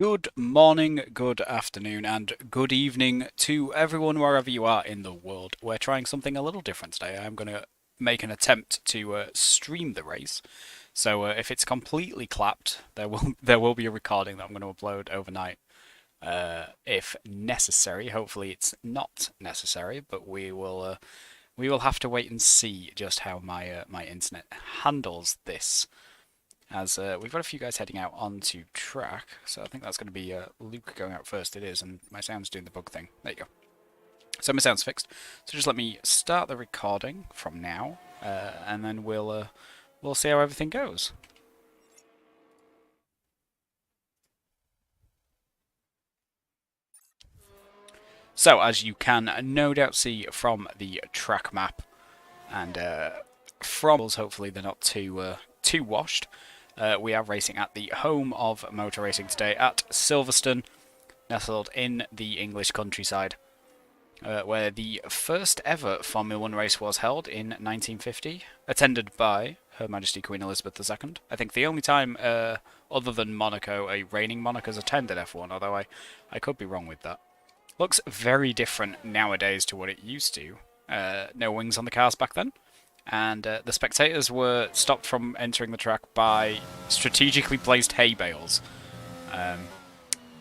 Good morning, good afternoon, and good evening to everyone wherever you are in the world. We're trying something a little different today. I'm going to make an attempt to stream the race. So if it's completely clapped, there will be a recording that I'm going to upload overnight, if necessary. Hopefully, it's not necessary, but we will have to wait and see just how my internet handles this. As we've got a few guys heading out onto track, so I think that's going to be Luke going out first. It is, and my sound's doing the bug thing. There you go. So my sound's fixed. So just let me start the recording from now, and then we'll see how everything goes. So as you can no doubt see from the track map, and from hopefully they're not too washed. We are racing at the home of motor racing today at Silverstone, nestled in the English countryside, where the first ever Formula 1 race was held in 1950, attended by Her Majesty Queen Elizabeth II. I think the only time, other than Monaco, a reigning monarch has attended F1, although I could be wrong with that. Looks very different nowadays to what it used to. No wings on the cars back then. And the spectators were stopped from entering the track by strategically placed hay bales.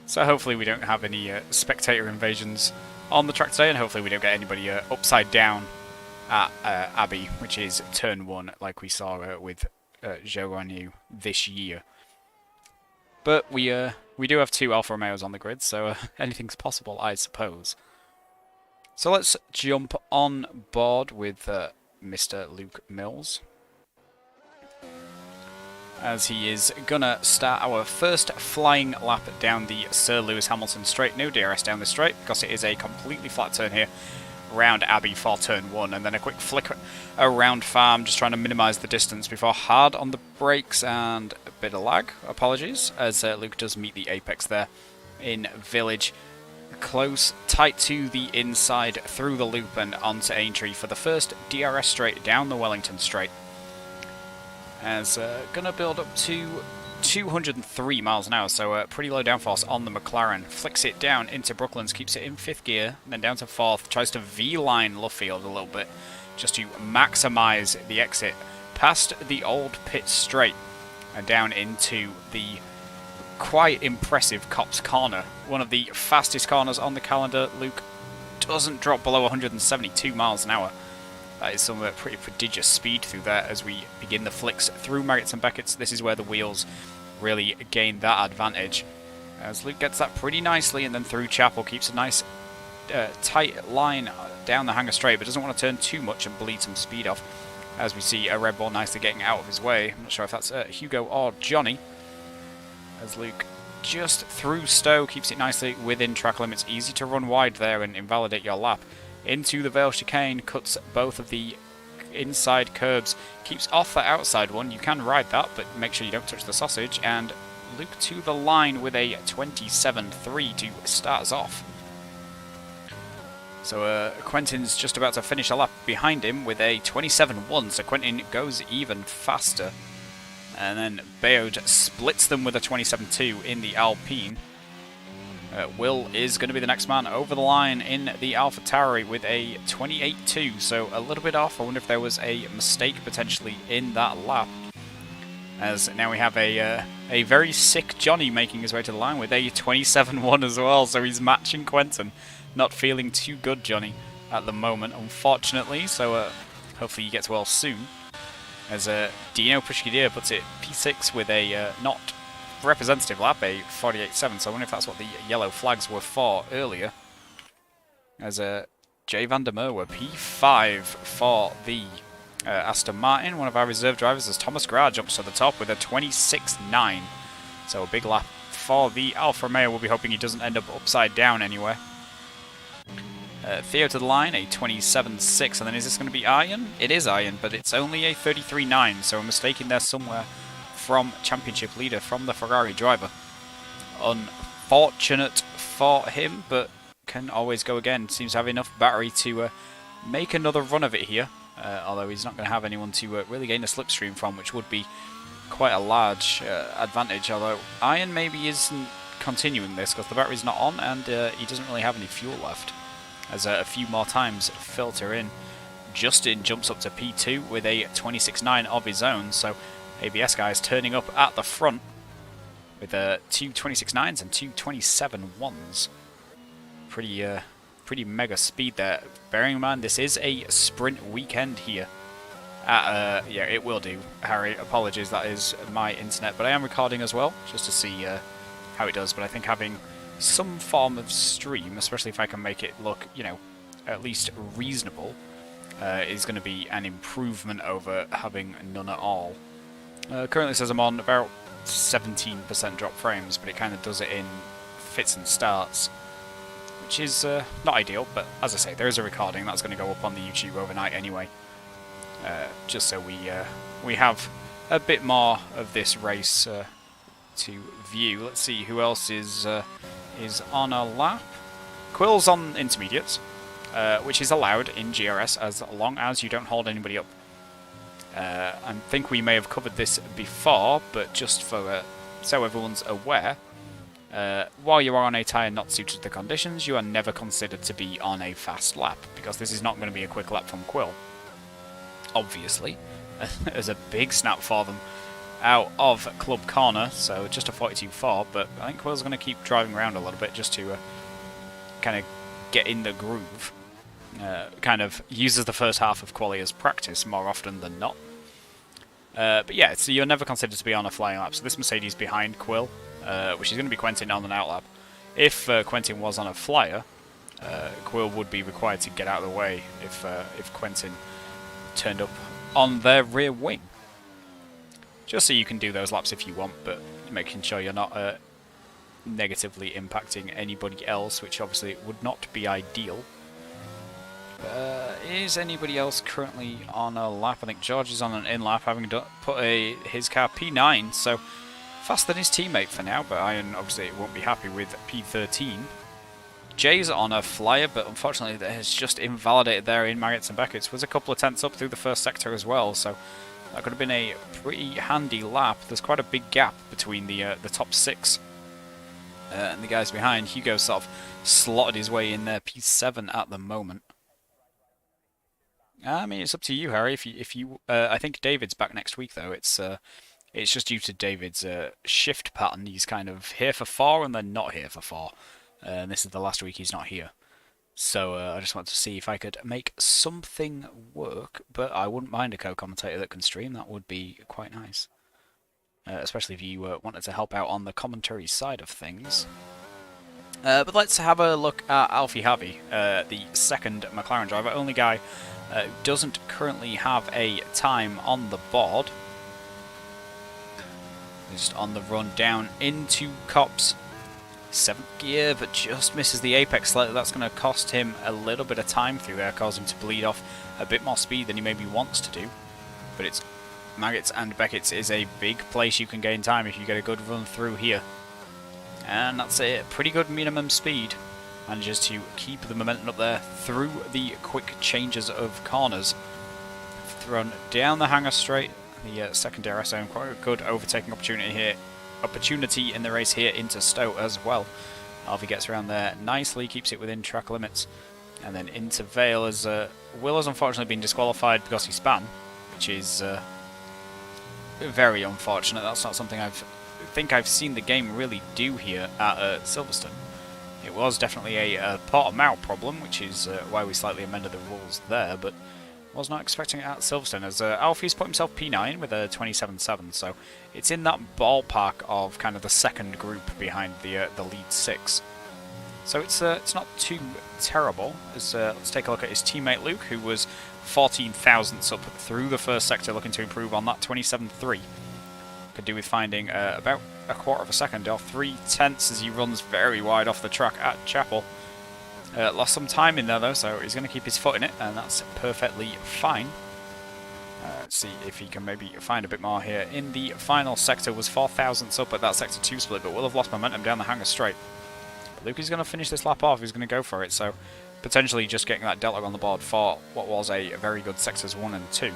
So hopefully we don't have any spectator invasions on the track today, and hopefully we don't get anybody upside down at Abbey, which is turn 1, like we saw with Zhou this year. But we do have 2 Alfa Romeos on the grid, so anything's possible, I suppose. So let's jump on board with Mr. Luke Mills, as he is gonna start our first flying lap down the Sir Lewis Hamilton straight. No DRS down the straight because it is a completely flat turn here around Abbey for turn 1, and then a quick flick around Farm, just trying to minimise the distance before hard on the brakes and a bit of lag. Apologies, as Luke does meet the apex there in Village. Close, tight to the inside, through the loop and onto Aintree for the first DRS straight down the Wellington straight. As gonna build up to 203 miles an hour, so pretty low downforce on the McLaren. Flicks it down into Brooklands, keeps it in 5th gear, then down to 4th, tries to V-line Luffield a little bit, just to maximise the exit past the old pit straight and down into the quite impressive Cops Corner, one of the fastest corners on the calendar. Luke doesn't drop below 172 miles an hour. That is some pretty prodigious speed through there as we begin the flicks through Marriotts and Beckett's. This is where the wheels really gain that advantage, as Luke gets that pretty nicely, and then through Chapel, keeps a nice tight line down the Hangar straight, but doesn't want to turn too much and bleed some speed off, as we see a Red Bull nicely getting out of his way. I'm not sure if that's Hugo or Johnny, as Luke just through Stowe keeps it nicely within track limits. Easy to run wide there and invalidate your lap. Into the Vale chicane, cuts both of the inside curbs, keeps off the outside one. You can ride that, but make sure you don't touch the sausage. And Luke to the line with a 27.3 to start us off. So Quentin's just about to finish a lap behind him with a 27.1, so Quentin goes even faster. And then Bayard splits them with a 27.2 in the Alpine. Will is going to be the next man over the line in the AlphaTauri with a 28.2, so a little bit off. I wonder if there was a mistake potentially in that lap, as now we have a very sick Johnny making his way to the line with a 27.1 as well, so he's matching Quentin. Not feeling too good, Johnny, at the moment, unfortunately, so hopefully he gets well soon. As Dino Pushkidir puts it P6 with a not representative lap, a 48.7, so I wonder if that's what the yellow flags were for earlier. As Jay van der Merwe, P5 for the Aston Martin, one of our reserve drivers, as Thomas Gra jumps to the top with a 26.9. So a big lap for the Alfa Romeo. We'll be hoping he doesn't end up upside down anywhere. Theo to the line, a 27.6, and then is this going to be Iron? It is Iron, but it's only a 33.9, so a mistake in there somewhere from championship leader, from the Ferrari driver. Unfortunate for him, but can always go again. Seems to have enough battery to make another run of it here, although he's not going to have anyone to really gain a slipstream from, which would be quite a large advantage, although Iron maybe isn't continuing this because the battery's not on and he doesn't really have any fuel left. As a few more times filter in. Justin jumps up to P2 with a 26.9 of his own, so ABS guys turning up at the front with two 26.9s and two 27.1s. Pretty mega speed there. Bearing in mind this is a sprint weekend here. Yeah, it will do, Harry. Apologies, that is my internet, but I am recording as well, just to see how it does. But I think having some form of stream, especially if I can make it look, you know, at least reasonable, is going to be an improvement over having none at all. Currently says I'm on about 17% drop frames, but it kind of does it in fits and starts, which is not ideal, but as I say, there is a recording that's going to go up on the YouTube overnight anyway, just so we have a bit more of this race to view. Let's see who else is on a lap. Quill's on intermediates, which is allowed in GRS as long as you don't hold anybody up. I think we may have covered this before, but just for so everyone's aware, while you are on a tyre not suited to the conditions, you are never considered to be on a fast lap, because this is not going to be a quick lap from Quill. Obviously, there's a big snap for them out of Club Corner, so just a 42.4, but I think Quill's going to keep driving around a little bit just to kind of get in the groove. Kind of uses the first half of quali as practice more often than not. But yeah, so you're never considered to be on a flying lap. So this Mercedes behind Quill, which is going to be Quentin on an out lap. If Quentin was on a flyer, Quill would be required to get out of the way if Quentin turned up on their rear wing. Just so you can do those laps if you want, but making sure you're not negatively impacting anybody else, which obviously would not be ideal. Is anybody else currently on a lap? I think George is on an in lap, having put his car P9, so faster than his teammate for now, but Iron obviously won't be happy with P13. Jay's on a flyer, but unfortunately it's just invalidated there in Maggots and Beckett's. Was a couple of tenths up through the first sector as well, so that could have been a pretty handy lap. There's quite a big gap between the top six and the guys behind. Hugo sort of slotted his way in there, P7 at the moment. I mean, it's up to you, Harry. If you, I think David's back next week though. It's just due to David's shift pattern. He's kind of here for 4 and then not here for 4. And this is the last week he's not here. So I just wanted to see if I could make something work. But I wouldn't mind a co-commentator that can stream. That would be quite nice, especially if you wanted to help out on the commentary side of things. But let's have a look at Alfie Javi, the second McLaren driver, only guy who doesn't currently have a time on the board. Just on the run down into Copse. 7th gear, but just misses the apex slightly. That's going to cost him a little bit of time through there, cause him to bleed off a bit more speed than he maybe wants to do. But it's Maggots and Beckett's is a big place you can gain time if you get a good run through here. And that's a pretty good minimum speed. Manages to keep the momentum up there through the quick changes of corners. Thrown down the hanger straight. The second DRS zone, quite a good overtaking opportunity here. Opportunity in the race here into Stowe as well. Alfie gets around there nicely, keeps it within track limits. And then into Vale as Will has unfortunately been disqualified because he span, which is very unfortunate. That's not something I think I've seen the game really do here at Silverstone. It was definitely a Portimao problem, which is why we slightly amended the rules there, but was not expecting it at Silverstone, as Alfie's put himself P9 with a 27.7, so it's in that ballpark of kind of the second group behind the lead 6. So it's not too terrible. As let's take a look at his teammate Luke, who was 14 thousandths up through the first sector, looking to improve on that 27.3. Could do with finding about a quarter of a second or 3 tenths as he runs very wide off the track at Chapel. Lost some time in there though, so he's going to keep his foot in it, and that's perfectly fine. Let's see if he can maybe find a bit more here. In the final sector was 4 thousandths up at that sector 2 split, but will have lost momentum down the hanger straight. But Luke is going to finish this lap off, he's going to go for it, so potentially just getting that delta on the board for what was a very good sectors 1 and 2.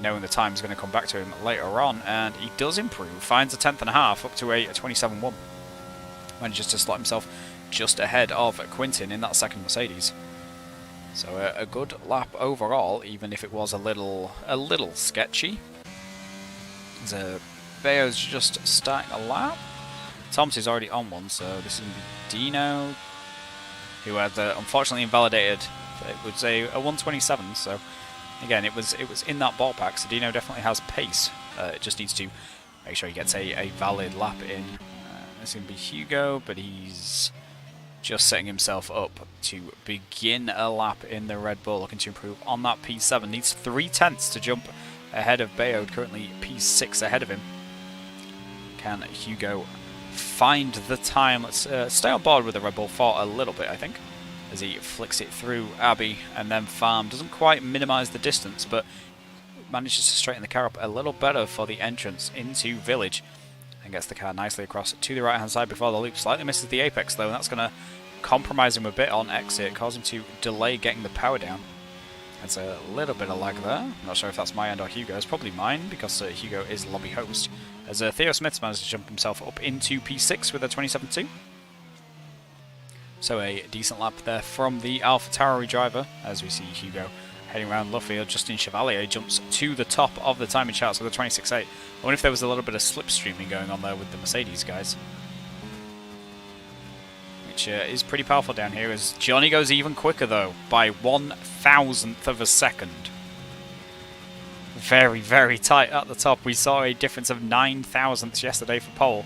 Knowing the time is going to come back to him later on, and he does improve, finds a 10th and a half up to a 27.1. Manages to slot himself just ahead of Quintin in that second Mercedes. So a good lap overall, even if it was a little sketchy. As Bayo's just starting a lap. Thomas is already on one, so this is going to be Dino, who had unfortunately invalidated. It was a 127, so again it was in that ballpark. So Dino definitely has pace. It just needs to make sure he gets a valid lap in. This is going to be Hugo, but he's just setting himself up to begin a lap in the Red Bull, looking to improve on that P7. Needs 3/10 to jump ahead of Bayo, currently P6 ahead of him. Can Hugo find the time? Let's stay on board with the Red Bull for a little bit, I think, as he flicks it through Abbey and then Farm. Doesn't quite minimise the distance, but manages to straighten the car up a little better for the entrance into Village, and gets the car nicely across to the right hand side before the loop. Slightly misses the apex though, and that's going to compromise him a bit on exit, cause him to delay getting the power down. There's a little bit of lag there. I'm not sure if that's my end or Hugo's. Probably mine, because Hugo is lobby host. As Theo Smith's managed to jump himself up into P6 with a 27.2. So a decent lap there from the AlphaTauri driver, as we see Hugo heading around Luffield. Justin Chevalier jumps to the top of the timing charts with a 26.8. I wonder if there was a little bit of slipstreaming going on there with the Mercedes guys, which is pretty powerful down here, as Johnny goes even quicker though, by 1,000th of a second. Very, very tight at the top. We saw a difference of 9 thousandths yesterday for pole.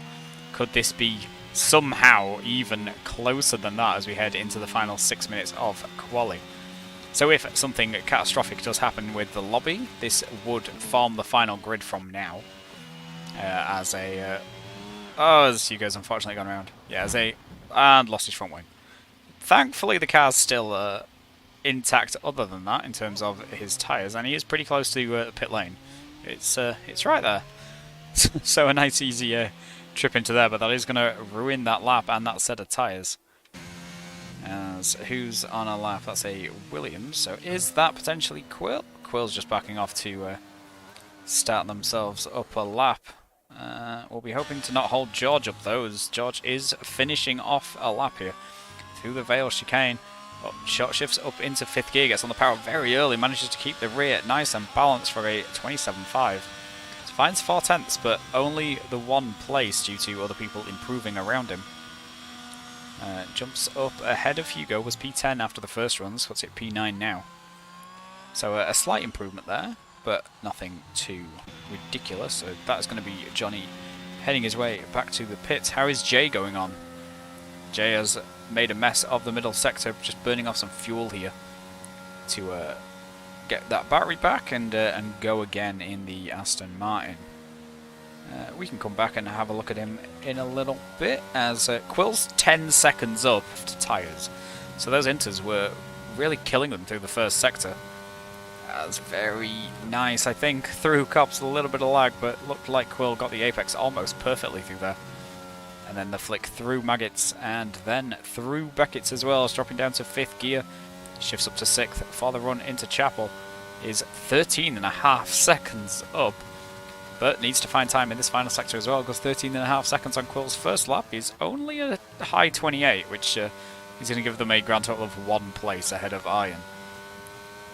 Could this be somehow even closer than that as we head into the final 6 minutes of quali? So if something catastrophic does happen with the lobby, this would form the final grid from now. As Hugo's unfortunately gone around. Yeah, and lost his front wing. Thankfully the car's still intact other than that in terms of his tyres, and he is pretty close to the pit lane. It's right there. So a nice easy trip into there, but that is going to ruin that lap and that set of tyres. As who's on a lap? That's a Williams. So is that potentially Quill? Quill's just backing off to start themselves up a lap. We'll be hoping to not hold George up though, as George is finishing off a lap here through the Vale chicane. Short shifts up into 5th gear, gets on the power very early, manages to keep the rear nice and balanced for a 27.5. So finds 4/10, but only the 1 place due to other people improving around him. Jumps up ahead of Hugo, was P10 after the first runs, what's it, P9 now. So a slight improvement there, but nothing too ridiculous. So that is going to be Johnny heading his way back to the pits. How is Jay going on? Jay has made a mess of the middle sector, just burning off some fuel here to get that battery back and go again in the Aston Martin. We can come back and have a look at him in a little bit, as Quill's 10 seconds up to tyres. So those inters were really killing them through the first sector. That's very nice, I think. Through Cops, a little bit of lag, but looked like Quill got the apex almost perfectly through there. And then the flick through Maggots, and then through Beckett's as well, dropping down to 5th gear. Shifts up to 6th for the run into Chapel. Is 13.5 seconds up, but needs to find time in this final sector as well, because 13.5 seconds on Quill's first lap is only a high 28, which is going to give them a grand total of 1 place ahead of Iron.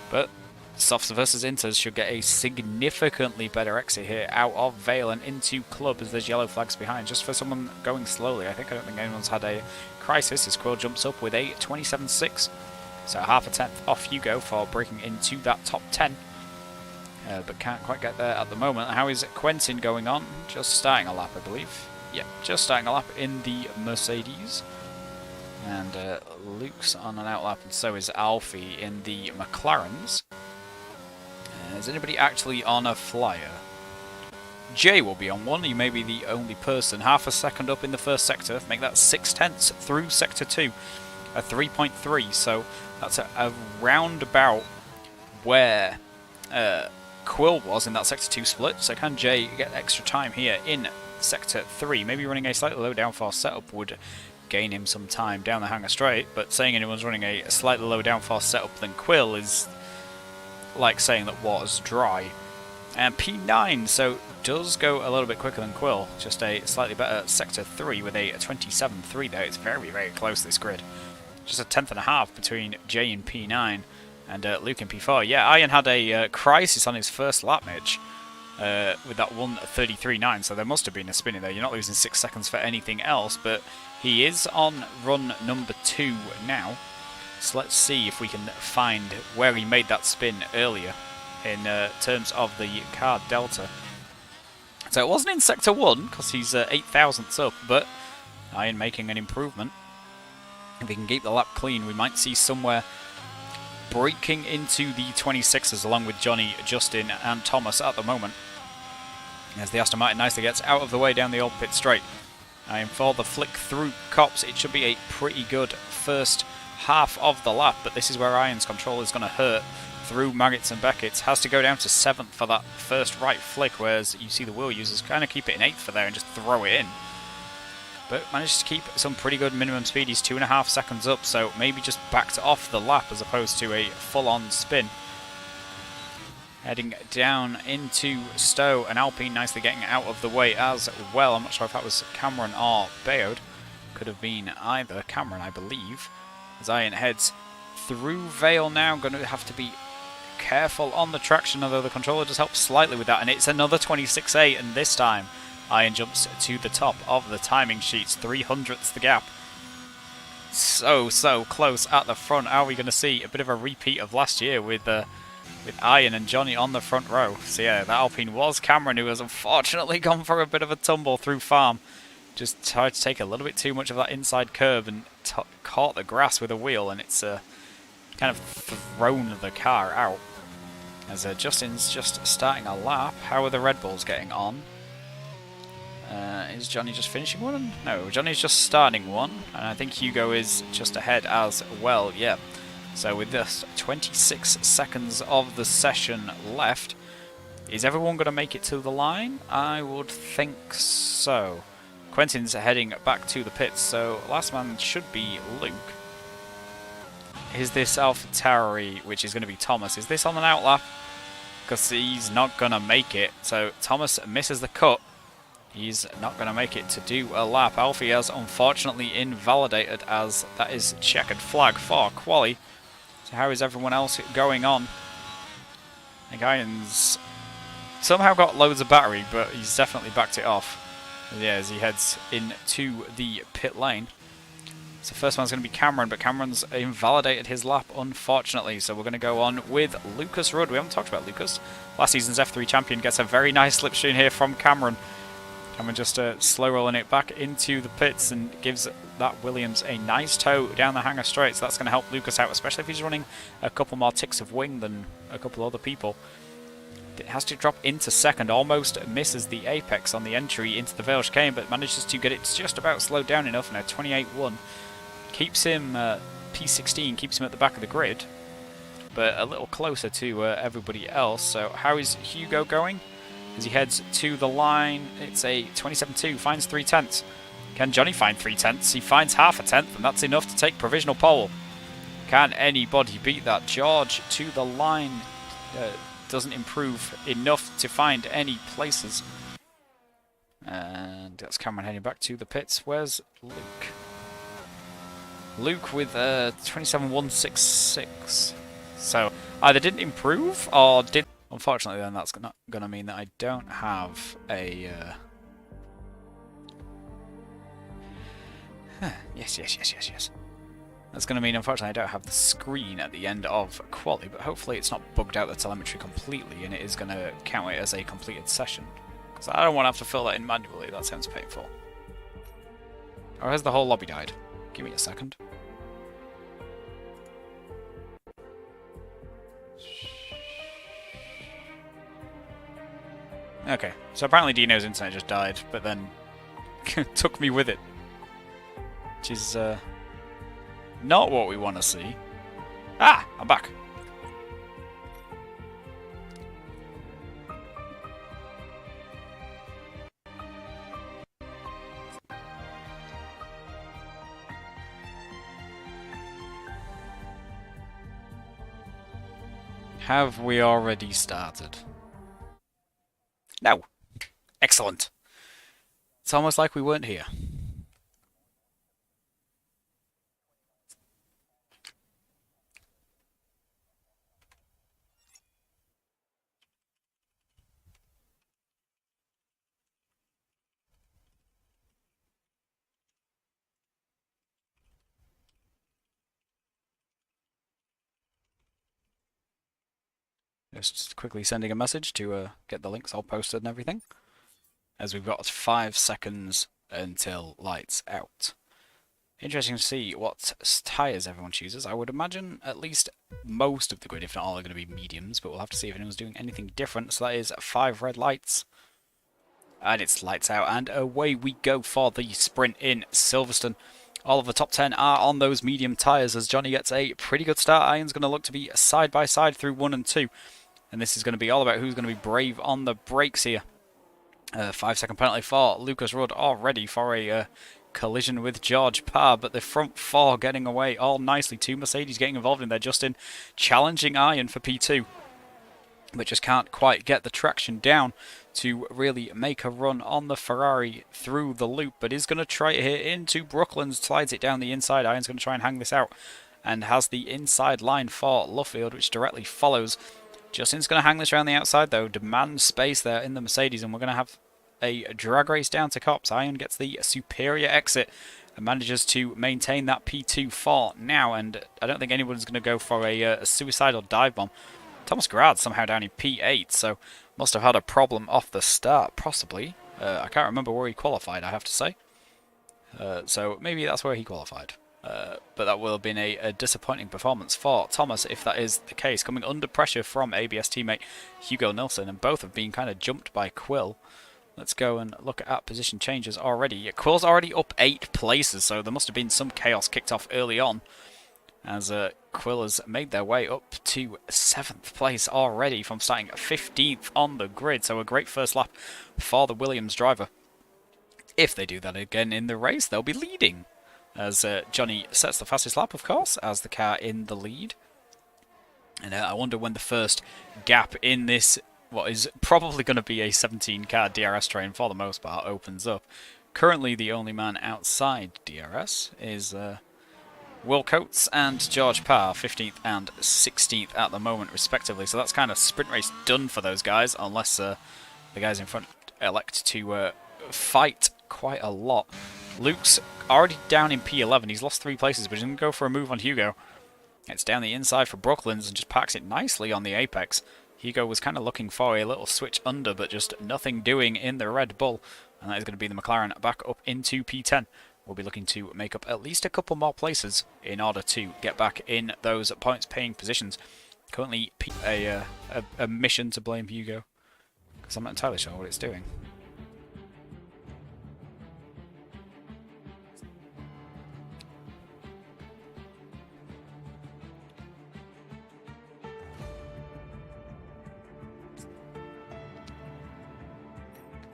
But Softs versus Inters should get a significantly better exit here out of Vale and into Club, as there's yellow flags behind, just for someone going slowly. I don't think anyone's had a crisis as Quill jumps up with a 27.6. So half a tenth off Hugo for breaking into that top 10. But can't quite get there at the moment. How is Quentin going on? Just starting a lap, I believe. Yeah, just starting a lap in the Mercedes. And Luke's on an outlap, and so is Alfie in the McLarens. Is anybody actually on a flyer? Jay will be on one. He may be the only person. Half a second up in the first sector. Make that 6/10 through sector 2. A 3.3. So that's a roundabout where Quill was in that sector 2 split. So can Jay get extra time here in sector 3? Maybe running a slightly low downforce setup would gain him some time down the hangar straight. But saying anyone's running a slightly low downforce setup than Quill is like saying that water's dry. And P9, so does go a little bit quicker than Quill. Just a slightly better Sector 3 with a 27.3 there. It's very, very close, this grid. Just a tenth and a half between J and P9 and Luke in P4. Yeah, Iron had a crisis on his first lap, Mitch, with that 1:33.9, so there must have been a spinner there. You're not losing 6 seconds for anything else, but he is on run number 2 now. So let's see if we can find where he made that spin earlier in terms of the car delta. So it wasn't in Sector 1, because he's 8 thousandths up, but Iron making an improvement. If he can keep the lap clean, we might see somewhere breaking into the 26s along with Johnny, Justin and Thomas at the moment. As the Aston Martin nicely gets out of the way down the old pit straight. And for the flick through Cops, it should be a pretty good first half of the lap, but this is where Iron's control is going to hurt through Maggots and Beckett's. Has to go down to 7th for that first right flick, whereas you see the wheel users kind of keep it in 8th for there and just throw it in. But manages to keep some pretty good minimum speed. He's 2.5 seconds up, so maybe just backed off the lap as opposed to a full-on spin. Heading down into Stowe, and Alpine nicely getting out of the way as well. I'm not sure if that was Cameron or Bayard. Could have been either. Cameron, I believe. As Iron heads through Vale now, going to have to be careful on the traction, although the controller does help slightly with that, and it's another 26.8, and this time Iron jumps to the top of the timing sheets, 300ths the gap. So close at the front. Are we going to see a bit of a repeat of last year with Iron and Johnny on the front row? So yeah, that Alpine was Cameron, who has unfortunately gone for a bit of a tumble through farm. Just tried to take a little bit too much of that inside curve and caught the grass with a wheel, and it's kind of thrown the car out. As Justin's just starting a lap. How are the Red Bulls getting on? Is Johnny just finishing one? No, Johnny's just starting one, and I think Hugo is just ahead as well, yeah. So with this 26 seconds of the session left, is everyone going to make it to the line? I would think so. Quentin's heading back to the pits, so last man should be Luke. Is this AlphaTauri, which is going to be Thomas, is this on an outlap? Because he's not going to make it, so Thomas misses the cut. He's not going to make it to do a lap. Alfie has unfortunately invalidated, as that is checkered flag for quali. So how is everyone else going on? I think Iron's somehow got loads of battery, but he's definitely backed it off. Yeah, as he heads into the pit lane. So first one's going to be Cameron, but Cameron's invalidated his lap, unfortunately. So we're going to go on with Lucas Rudd. We haven't talked about Lucas. Last season's F3 champion gets a very nice slipstream here from Cameron. Cameron just slow rolling it back into the pits and gives that Williams a nice tow down the hangar straight. So that's going to help Lucas out, especially if he's running a couple more ticks of wing than a couple other people. It has to drop into second, almost misses the apex on the entry into the Vale chicane, but manages to get it just about slowed down enough now. 28.1 keeps him P16, keeps him at the back of the grid, but a little closer to everybody else. So how is Hugo going? As he heads to the line, it's a 27.2, finds 3/10. Can Johnny find 3/10? He finds half a tenth, and that's enough to take provisional pole. Can anybody beat that? George to the line doesn't improve enough to find any places. And that's Cameron heading back to the pits. Where's Luke? Luke with 27.166. So either didn't improve or did. Unfortunately, then that's not going to mean that I don't have a... Yes. That's going to mean, unfortunately, I don't have the screen at the end of quali, but hopefully it's not bugged out the telemetry completely and it is going to count it as a completed session. Because I don't want to have to fill that in manually, that sounds painful. Or has the whole lobby died? Give me a second. Okay, so apparently Dino's internet just died, but then took me with it. Which is not what we want to see. Ah, I'm back. Have we already started? No. Excellent. It's almost like we weren't here. Just quickly sending a message to get the links all posted and everything, as we've got 5 seconds until lights out. Interesting to see what tyres everyone chooses. I would imagine at least most of the grid, if not all, are going to be mediums, but we'll have to see if anyone's doing anything different. So that is 5 red lights. And it's lights out, and away we go for the sprint in Silverstone. All of the top 10 are on those medium tyres as Johnny gets a pretty good start. Iron's going to look to be side by side through 1 and 2. And this is going to be all about who's going to be brave on the brakes here. 5-second penalty for Lucas Rudd, all ready for a collision with George Parr, but the front 4 getting away all nicely. 2 Mercedes getting involved in there. Justin challenging Iron for P2, but just can't quite get the traction down to really make a run on the Ferrari through the loop, but is going to try it here into Brooklyn, slides it down the inside. Iron's going to try and hang this out and has the inside line for Luffield, which directly follows. Justin's going to hang this around the outside, though, demand space there in the Mercedes, and we're going to have a drag race down to Cops. Iron gets the superior exit and manages to maintain that P2 for now, and I don't think anyone's going to go for a suicidal dive bomb. Thomas Grad somehow down in P8, so must have had a problem off the start, possibly. I can't remember where he qualified, I have to say. So maybe that's where he qualified. But that will have been a disappointing performance for Thomas if that is the case. Coming under pressure from ABS teammate Hugo Nilsson, and both have been kind of jumped by Quill. Let's go and look at position changes already. Yeah, Quill's already up 8 places, so there must have been some chaos kicked off early on, as Quill has made their way up to 7th place already from starting 15th on the grid. So a great first lap for the Williams driver. If they do that again in the race, they'll be leading, as Johnny sets the fastest lap, of course, as the car in the lead. And I wonder when the first gap in this, what is probably going to be a 17-car DRS train for the most part, opens up. Currently, the only man outside DRS is Will Coates and George Parr, 15th and 16th at the moment, respectively. So that's kind of sprint race done for those guys, unless the guys in front elect to fight quite a lot. Luke's already down in P11. He's lost 3 places, but he's going to go for a move on Hugo. It's down the inside for Brooklands and just packs it nicely on the apex. Hugo was kind of looking for a little switch under, but just nothing doing in the Red Bull. And that is going to be the McLaren back up into P10. We'll be looking to make up at least a couple more places in order to get back in those points-paying positions. Currently a mission to blame Hugo, because I'm not entirely sure what it's doing.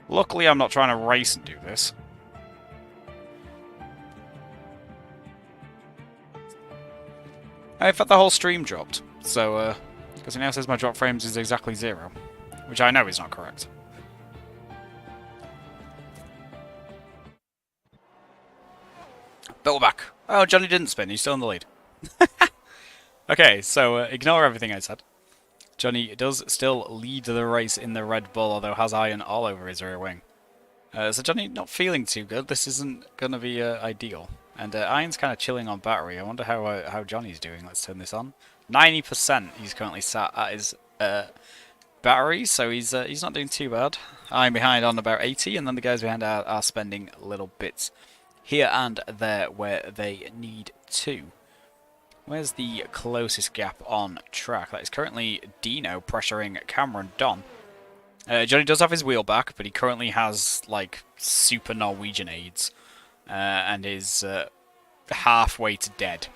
Luckily, I'm not trying to race and do this. In fact, the whole stream dropped. So, because it now says my drop frames is exactly 0. Which I know is not correct. But we're back. Oh, Johnny didn't spin. He's still in the lead. Okay, so ignore everything I said. Johnny does still lead the race in the Red Bull, although has Iron all over his rear wing. So Johnny not feeling too good. This isn't going to be ideal. And Iron's kind of chilling on battery. I wonder how Johnny's doing. Let's turn this on. 90% he's currently sat at his battery, so he's not doing too bad. I'm behind on about 80, and then the guys behind are spending little bits here and there where they need to. Where's the closest gap on track? That is currently Dino pressuring Cameron Don. Johnny does have his wheel back, but he currently has, like, super Norwegian aids. And is halfway to dead.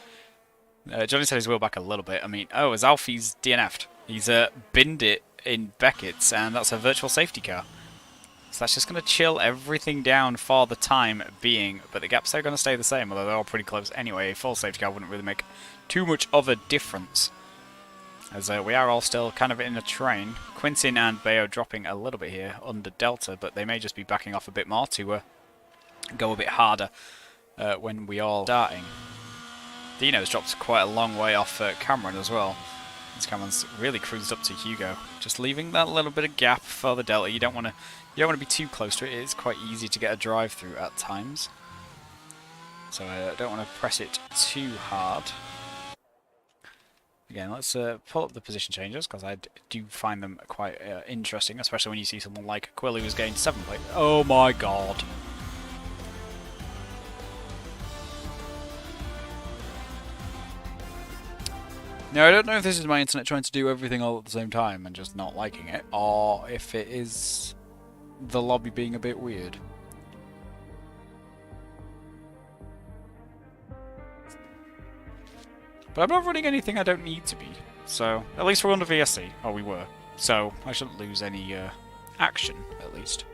Johnny's had his wheel back a little bit. I mean, oh, as Alfie's DNF'd. He's binned it in Beckett's, and that's a virtual safety car. So that's just going to chill everything down for the time being, but the gaps are going to stay the same, although they're all pretty close anyway. A full safety car wouldn't really make too much of a difference. as we are all still kind of in a train. Quintin and Bayo dropping a little bit here under Delta, but they may just be backing off a bit more to go a bit harder when we all starting. Dino's dropped quite a long way off Cameron as well. As Cameron's really cruised up to Hugo, just leaving that little bit of gap for the Delta. You don't want to be too close to it. It is quite easy to get a drive through at times, so I don't want to press it too hard. Again, let's pull up the position changes, because I do find them quite interesting, especially when you see someone like Quill who's gained 7 places. Oh my god! Now, I don't know if this is my internet trying to do everything all at the same time and just not liking it, or if it is the lobby being a bit weird. But I'm not running anything I don't need to be, so at least we're under VSC, or we were, so I shouldn't lose any action, at least.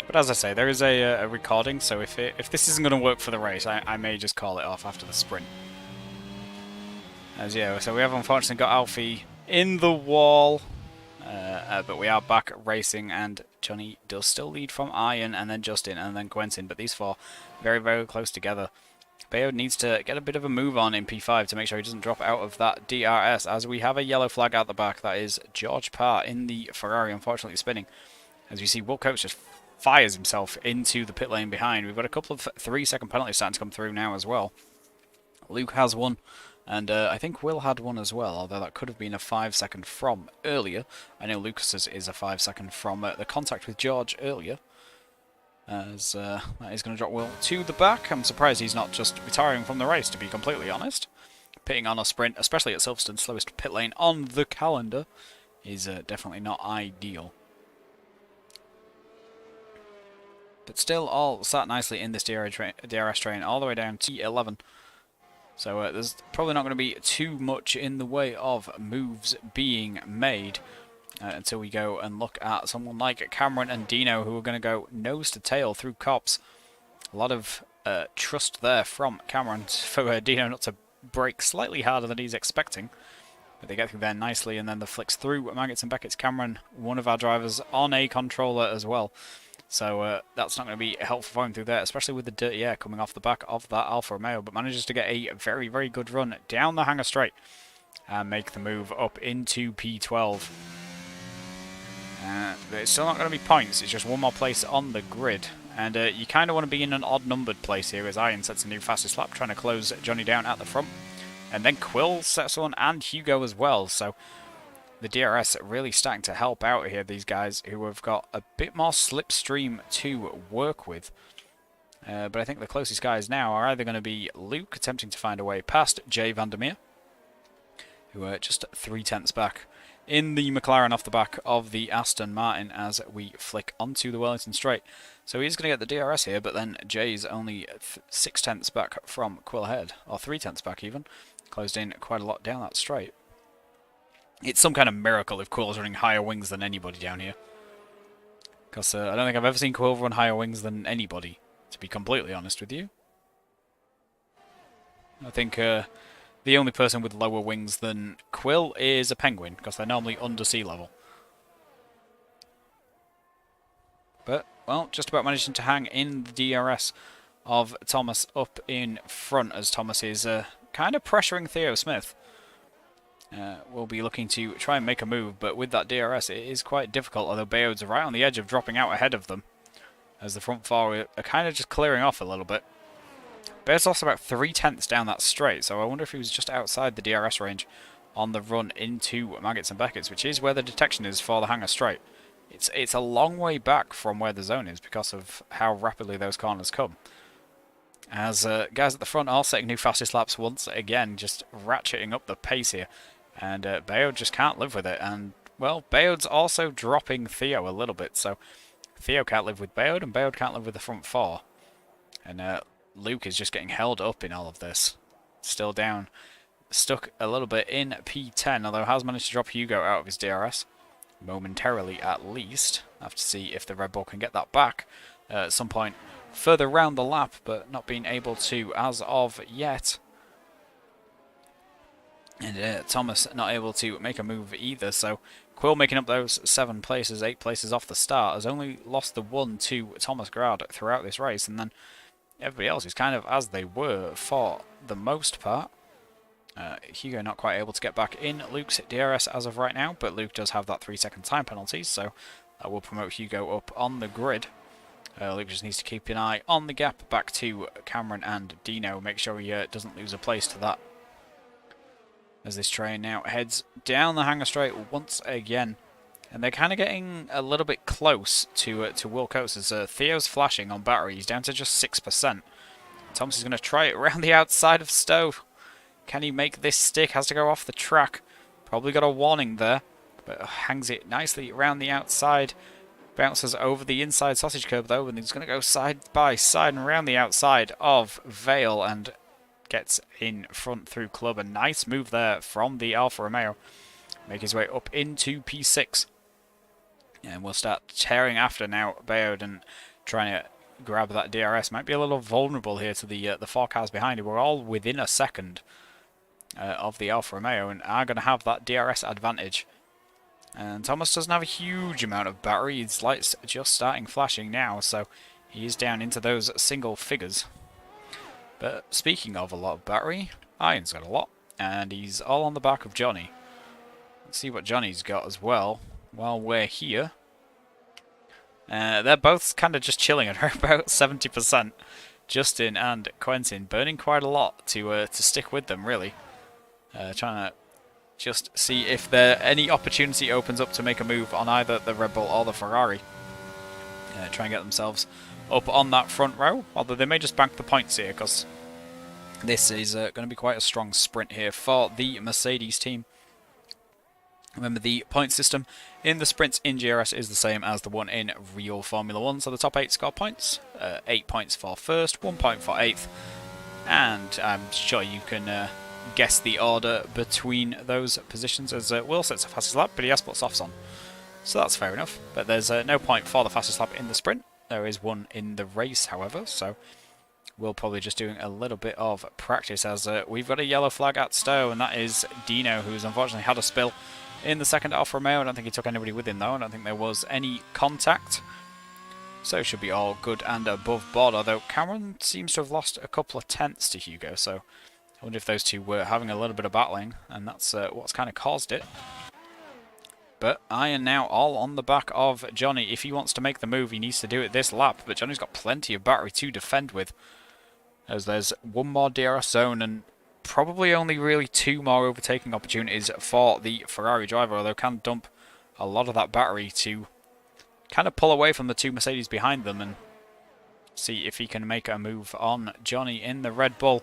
But as I say, there is a recording, so if this isn't going to work for the race, I may just call it off after the sprint. As yeah, so we have unfortunately got Alfie in the wall, but we are back racing, and Johnny does still lead from Iron, and then Justin, and then Quentin, but these four very, very close together. Bayo needs to get a bit of a move on in P5 to make sure he doesn't drop out of that DRS, as we have a yellow flag at the back. That is George Parr in the Ferrari, unfortunately spinning. As you see, Will Coates just fires himself into the pit lane behind. We've got a couple of 3-second penalties starting to come through now as well. Luke has one, and I think Will had one as well, although that could have been a 5-second from earlier. I know Lucas's is a 5-second from the contact with George earlier, as that is going to drop Will to the back. I'm surprised he's not just retiring from the race, to be completely honest. Pitting on a sprint, especially at Silverstone, slowest pit lane on the calendar, is definitely not ideal. But still all sat nicely in this DRS train all the way down to T11. So there's probably not going to be too much in the way of moves being made until we go and look at someone like Cameron and Dino, who are going to go nose to tail through cops. A lot of trust there from Cameron for Dino not to brake slightly harder than he's expecting. But they get through there nicely, and then the flicks through Maggots and Beckett's. Cameron, one of our drivers, on a controller as well. So that's not going to be helpful for him through there, especially with the dirty air coming off the back of that Alfa Romeo, but manages to get a very, very good run down the hangar straight and make the move up into P12. But it's still not going to be points, it's just one more place on the grid. And you kind of want to be in an odd-numbered place here as Iron sets a new fastest lap, trying to close Johnny down at the front. And then Quill sets one, and Hugo as well, so the DRS really starting to help out here, these guys who have got a bit more slipstream to work with. But I think the closest guys now are either going to be Luke attempting to find a way past Jay Vandermeer, who are just 3/10 back in the McLaren off the back of the Aston Martin as we flick onto the Wellington Straight. So he's going to get the DRS here, but then Jay's only 6/10 back from Quill ahead, or 3/10 back even, closed in quite a lot down that straight. It's some kind of miracle if Quill's running higher wings than anybody down here. Because I don't think I've ever seen Quill run higher wings than anybody, to be completely honest with you. I think the only person with lower wings than Quill is a penguin, because they're normally under sea level. But, well, just about managing to hang in the DRS of Thomas up in front, as Thomas is kind of pressuring Theo Smith. Will be looking to try and make a move, but with that DRS it is quite difficult, although Bayard's right on the edge of dropping out ahead of them, as the front four are kind of just clearing off a little bit. Bayard's lost about 3/10 down that straight, so I wonder if he was just outside the DRS range on the run into Maggots and Beckett's, which is where the detection is for the hangar straight. It's a long way back from where the zone is because of how rapidly those corners come. As guys at the front are setting new fastest laps once again, just ratcheting up the pace here. And Bayard just can't live with it. And, well, Bayard's also dropping Theo a little bit. So Theo can't live with Bayard, and Bayard can't live with the front four. And Luke is just getting held up in all of this. Still down. Stuck a little bit in P10, although has managed to drop Hugo out of his DRS. momentarily at least. I have to see if the Red Bull can get that back at some point further round the lap, but not being able to as of yet. And Thomas not able to make a move either, so Quill making up those 7 places, 8 places off the start, has only lost the 1 to Thomas Grad throughout this race, and then everybody else is kind of as they were for the most part. Hugo not quite able to get back in Luke's DRS as of right now, but Luke does have that 3-second time penalty, so that will promote Hugo up on the grid. Luke just needs to keep an eye on the gap back to Cameron and Dino, make sure he doesn't lose a place to that. As this train now heads down the hangar straight once again. And they're kind of getting a little bit close to Will Coates as Theo's flashing on battery. He's down to just 6%. Thomas is going to try it around the outside of Stowe. Can he make this stick? Has to go off the track. Probably got a warning there, but hangs it nicely around the outside. Bounces over the inside sausage curb though, and he's going to go side by side and around the outside of Vale and gets in front through Club. A nice move there from the Alfa Romeo. Make his way up into P6. And we'll start tearing after now. Bayard trying to grab that DRS. Might be a little vulnerable here to the 4 cars behind him. We're all within a second of the Alfa Romeo and are going to have that DRS advantage. And Thomas doesn't have a huge amount of battery. His lights just starting flashing now, so he is down into those single figures. But speaking of a lot of battery, Iron's got a lot, and he's all on the back of Johnny. Let's see what Johnny's got as well while we're here. They're both kind of just chilling at about 70%. Justin and Quentin burning quite a lot to stick with them, really. Trying to just see if there any opportunity opens up to make a move on either the Red Bull or the Ferrari. Try and get themselves up on that front row, although they may just bank the points here because this is going to be quite a strong sprint here for the Mercedes team. Remember, the point system in the sprints in GRS is the same as the one in real Formula 1, so the top 8 score points. 8 points for first, 1 point for 8th, and I'm sure you can guess the order between those positions as Will sets the fastest lap, but he has put softs on, so that's fair enough. But there's no point for the fastest lap in the sprint. There is one in the race, however, so we'll probably just doing a little bit of practice as we've got a yellow flag at Stowe, and that is Dino, who's unfortunately had a spill in the second Alfa Romeo. I don't think he took anybody with him though. I don't think there was any contact, so it should be all good and above board, although Cameron seems to have lost a couple of tenths to Hugo, so I wonder if those two were having a little bit of battling, and that's what's kind of caused it. But Iron now all on the back of Johnny. If he wants to make the move, he needs to do it this lap. But Johnny's got plenty of battery to defend with, as there's one more DRS zone and probably only really 2 more overtaking opportunities for the Ferrari driver, although can dump a lot of that battery to kind of pull away from the 2 Mercedes behind them and see if he can make a move on Johnny in the Red Bull.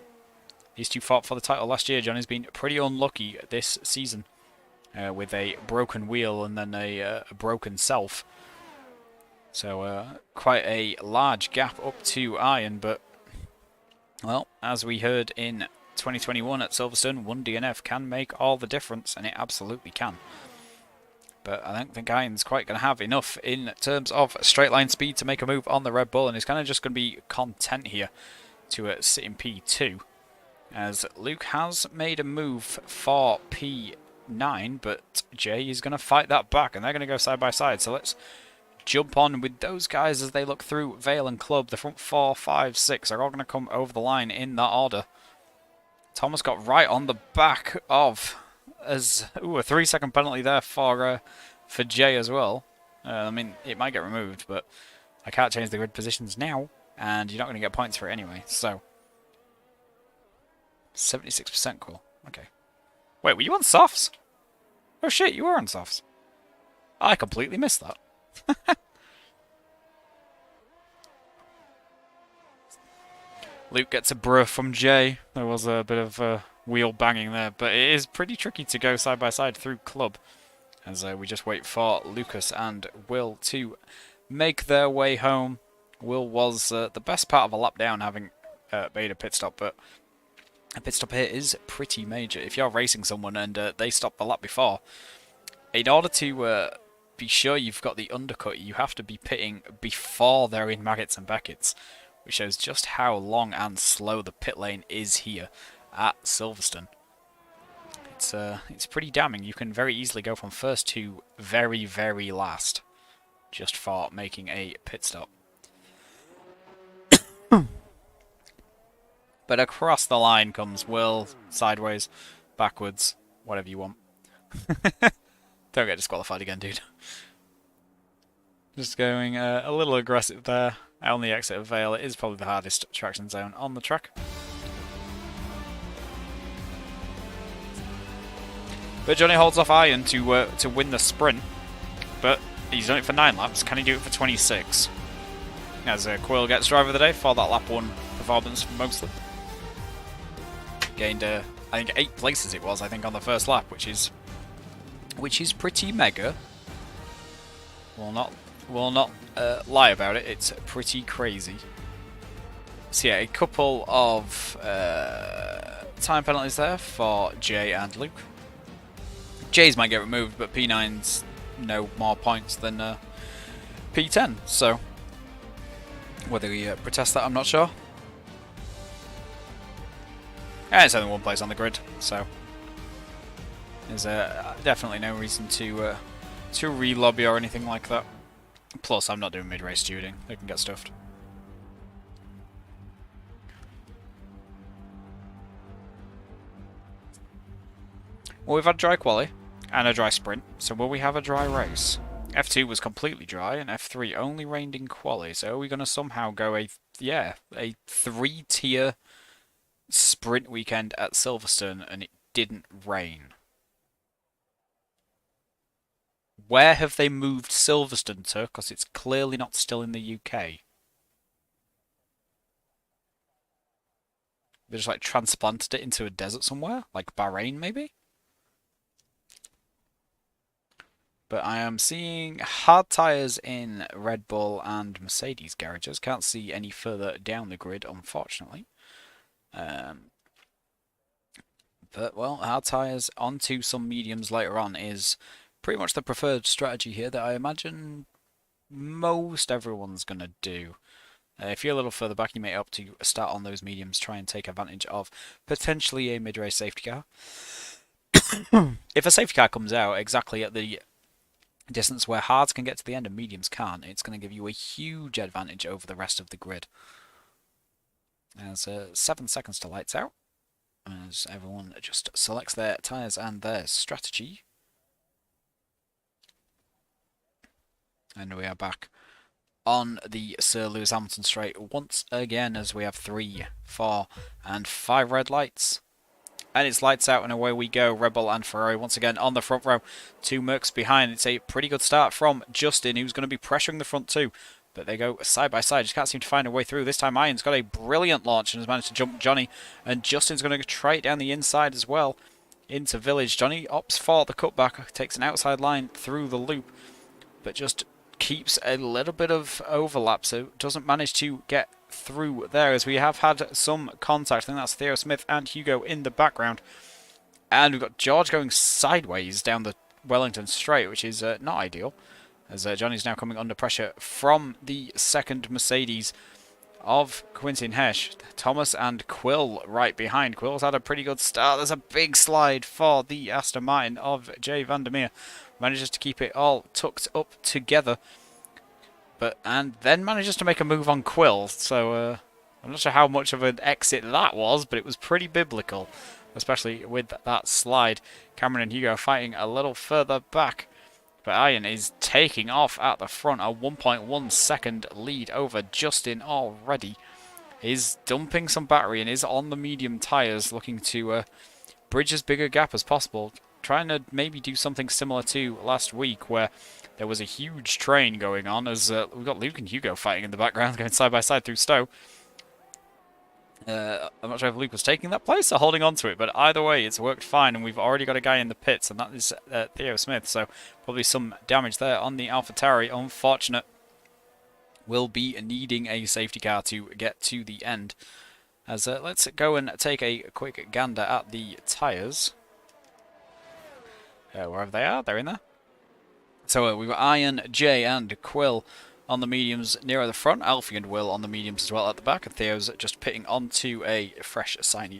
These two fought for the title last year. Johnny's been pretty unlucky this season. With a broken wheel and then a broken self. So quite a large gap up to Iron, but well, as we heard in 2021 at Silverstone, 1 DNF can make all the difference, and it absolutely can. But I don't think Iron's quite going to have enough in terms of straight line speed to make a move on the Red Bull, and he's kind of just going to be content here to sit in P2, as Luke has made a move for P9, but Jay is going to fight that back, and they're going to go side by side. So let's jump on with those guys as they look through Vale and Club. The front 4, 5, 6 are all going to come over the line in that order. Thomas got right on the back of as a 3-second penalty there for Jay as well. I mean, it might get removed, but I can't change the grid positions now, and you're not going to get points for it anyway. So 76% cool. Okay. Wait, were you on softs? Oh shit, you were on softs. I completely missed that. Luke gets a bruh from Jay. There was a bit of wheel banging there, but it is pretty tricky to go side by side through Club, as we just wait for Lucas and Will to make their way home. Will was the best part of a lap down, having made a pit stop, but a pit stop here is pretty major. If you're racing someone and they stop the lap before, in order to be sure you've got the undercut, you have to be pitting before they're in Maggots and Beckett's, which shows just how long and slow the pit lane is here at Silverstone. It's pretty damning. You can very easily go from first to very, very last just for making a pit stop. But across the line comes Will, sideways, backwards, whatever you want. Don't get disqualified again, dude. Just going a little aggressive there. On the exit of Vale, it is probably the hardest traction zone on the track. But Johnny holds off Iron to win the sprint, but he's done it for 9 laps. Can he do it for 26? As Quill gets driver of the day for that lap 1 performance mostly. Gained, I think 8 places it was, I think, on the first lap, which is pretty mega. Will not lie about it. It's pretty crazy. So yeah, a couple of time penalties there for Jay and Luke. Jay's might get removed, but P9's no more points than P10. So whether he protests that, I'm not sure. And it's only 1 place on the grid, so there's definitely no reason to re-lobby or anything like that. Plus, I'm not doing mid-race stewarding. They can get stuffed. Well, we've had dry quali and a dry sprint, so will we have a dry race? F2 was completely dry, and F3 only rained in quali, so are we going to somehow go a 3-tier sprint weekend at Silverstone and it didn't rain? Where have they moved Silverstone to? Because it's clearly not still in the UK. They just like transplanted it into a desert somewhere? Like Bahrain, maybe? But I am seeing hard tyres in Red Bull and Mercedes garages. Can't see any further down the grid, unfortunately. But, well, hard tyres onto some mediums later on is pretty much the preferred strategy here that I imagine most everyone's going to do. If you're a little further back, you may opt to start on those mediums, try and take advantage of potentially a mid-race safety car. If a safety car comes out exactly at the distance where hards can get to the end and mediums can't, it's going to give you a huge advantage over the rest of the grid. There's 7 seconds to lights out, as everyone just selects their tyres and their strategy. And we are back on the Sir Lewis Hamilton straight once again, as we have 3, 4 and 5 red lights. And it's lights out and away we go. Red Bull and Ferrari once again on the front row. 2 Mercs behind. It's a pretty good start from Justin, who's going to be pressuring the front 2. But they go side by side. Just can't seem to find a way through. This time Iron's got a brilliant launch and has managed to jump Johnny. And Justin's going to try it down the inside as well into Village. Johnny opts for the cutback. Takes an outside line through the loop. But just keeps a little bit of overlap, so doesn't manage to get through there, as we have had some contact. I think that's Theo Smith and Hugo in the background. And we've got George going sideways down the Wellington straight, which is not ideal, as Johnny's now coming under pressure from the second Mercedes of Quintin Hesh. Thomas and Quill right behind. Quill's had a pretty good start. There's a big slide for the Aston Martin of Jay Vandermeer. Manages to keep it all tucked up together, and then manages to make a move on Quill. So I'm not sure how much of an exit that was, but it was pretty biblical, especially with that slide. Cameron and Hugo fighting a little further back, but Iron is taking off at the front. A 1.1 second lead over Justin already. He's dumping some battery and is on the medium tyres, looking to bridge as big a gap as possible. Trying to maybe do something similar to last week, where there was a huge train going on, as we've got Luke and Hugo fighting in the background, going side by side through Stowe. I'm not sure if Luke was taking that place or holding on to it, but either way, it's worked fine, and we've already got a guy in the pits, and that is Theo Smith, so probably some damage there on the AlphaTauri. Unfortunate. Will be needing a safety car to get to the end. As let's go and take a quick gander at the tyres. Wherever they are, they're in there. So we've got Iron, Jay, and Quill on the mediums nearer the front. Alfie and Will on the mediums as well at the back. And Theo's just pitting onto a fresh,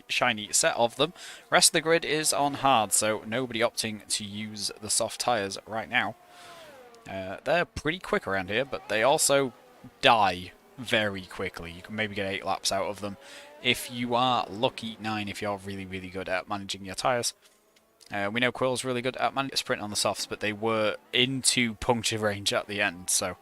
shiny set of them. Rest of the grid is on hard, so nobody opting to use the soft tyres right now. They're pretty quick around here, but they also die very quickly. You can maybe get 8 laps out of them. If you are lucky, 9 if you're really, really good at managing your tyres. We know Quill's really good at managing sprint on the softs, but they were into puncture range at the end, so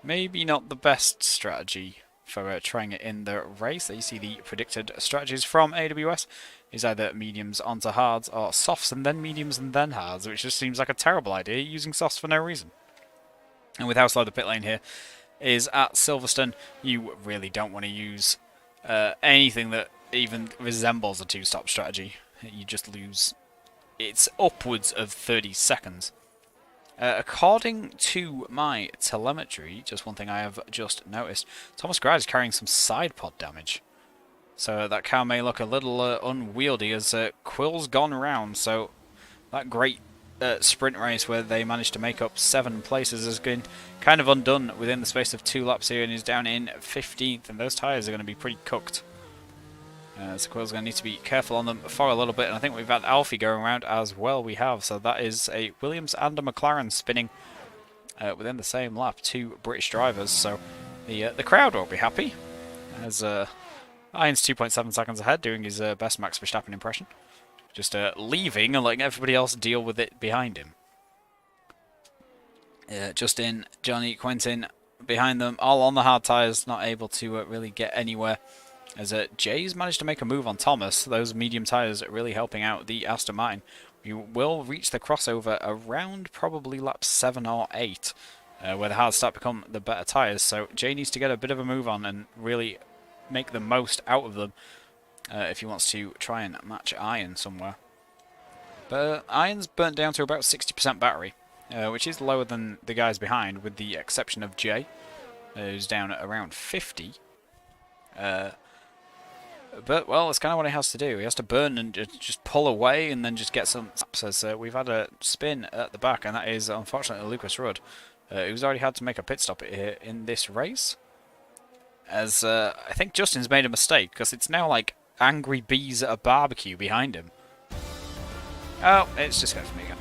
maybe not the best strategy for trying it in the race. There you see the predicted strategies from AWS is either mediums onto hards or softs and then mediums and then hards, which just seems like a terrible idea, using softs for no reason. And with how slow the pit lane here is at Silverstone, you really don't want to use anything that even resembles a two-stop strategy. You just lose. It's upwards of 30 seconds. According to my telemetry, just one thing I have just noticed, Thomas Gride is carrying some side pod damage. So that car may look a little unwieldy as Quill's gone round. So that great sprint race where they managed to make up 7 places has been kind of undone within the space of 2 laps here, and is down in 15th, and those tyres are going to be pretty cooked. So Quill's going to need to be careful on them for a little bit, and I think we've had Alfie going around as well. We have, so that is a Williams and a McLaren spinning within the same lap, 2 British drivers. So the crowd won't be happy, as Iron's 2.7 seconds ahead, doing his best Max Verstappen impression, just leaving and letting everybody else deal with it behind him. Justin, Johnny, Quentin behind them, all on the hard tyres, not able to really get anywhere. As Jay's managed to make a move on Thomas, those medium tyres really helping out the Aston Martin. We will reach the crossover around probably lap 7 or 8, where the hards start to become the better tyres. So Jay needs to get a bit of a move on and really make the most out of them if he wants to try and match Iron somewhere. But Iron's burnt down to about 60% battery, which is lower than the guys behind, with the exception of Jay, who's down at around 50. But, well, it's kind of what he has to do. He has to burn and just pull away and then just get some taps. As we've had a spin at the back, and that is, unfortunately, Lucas Rudd, who's already had to make a pit stop here in this race. As I think Justin's made a mistake, because it's now like angry bees at a barbecue behind him. Oh, it's just going for me again.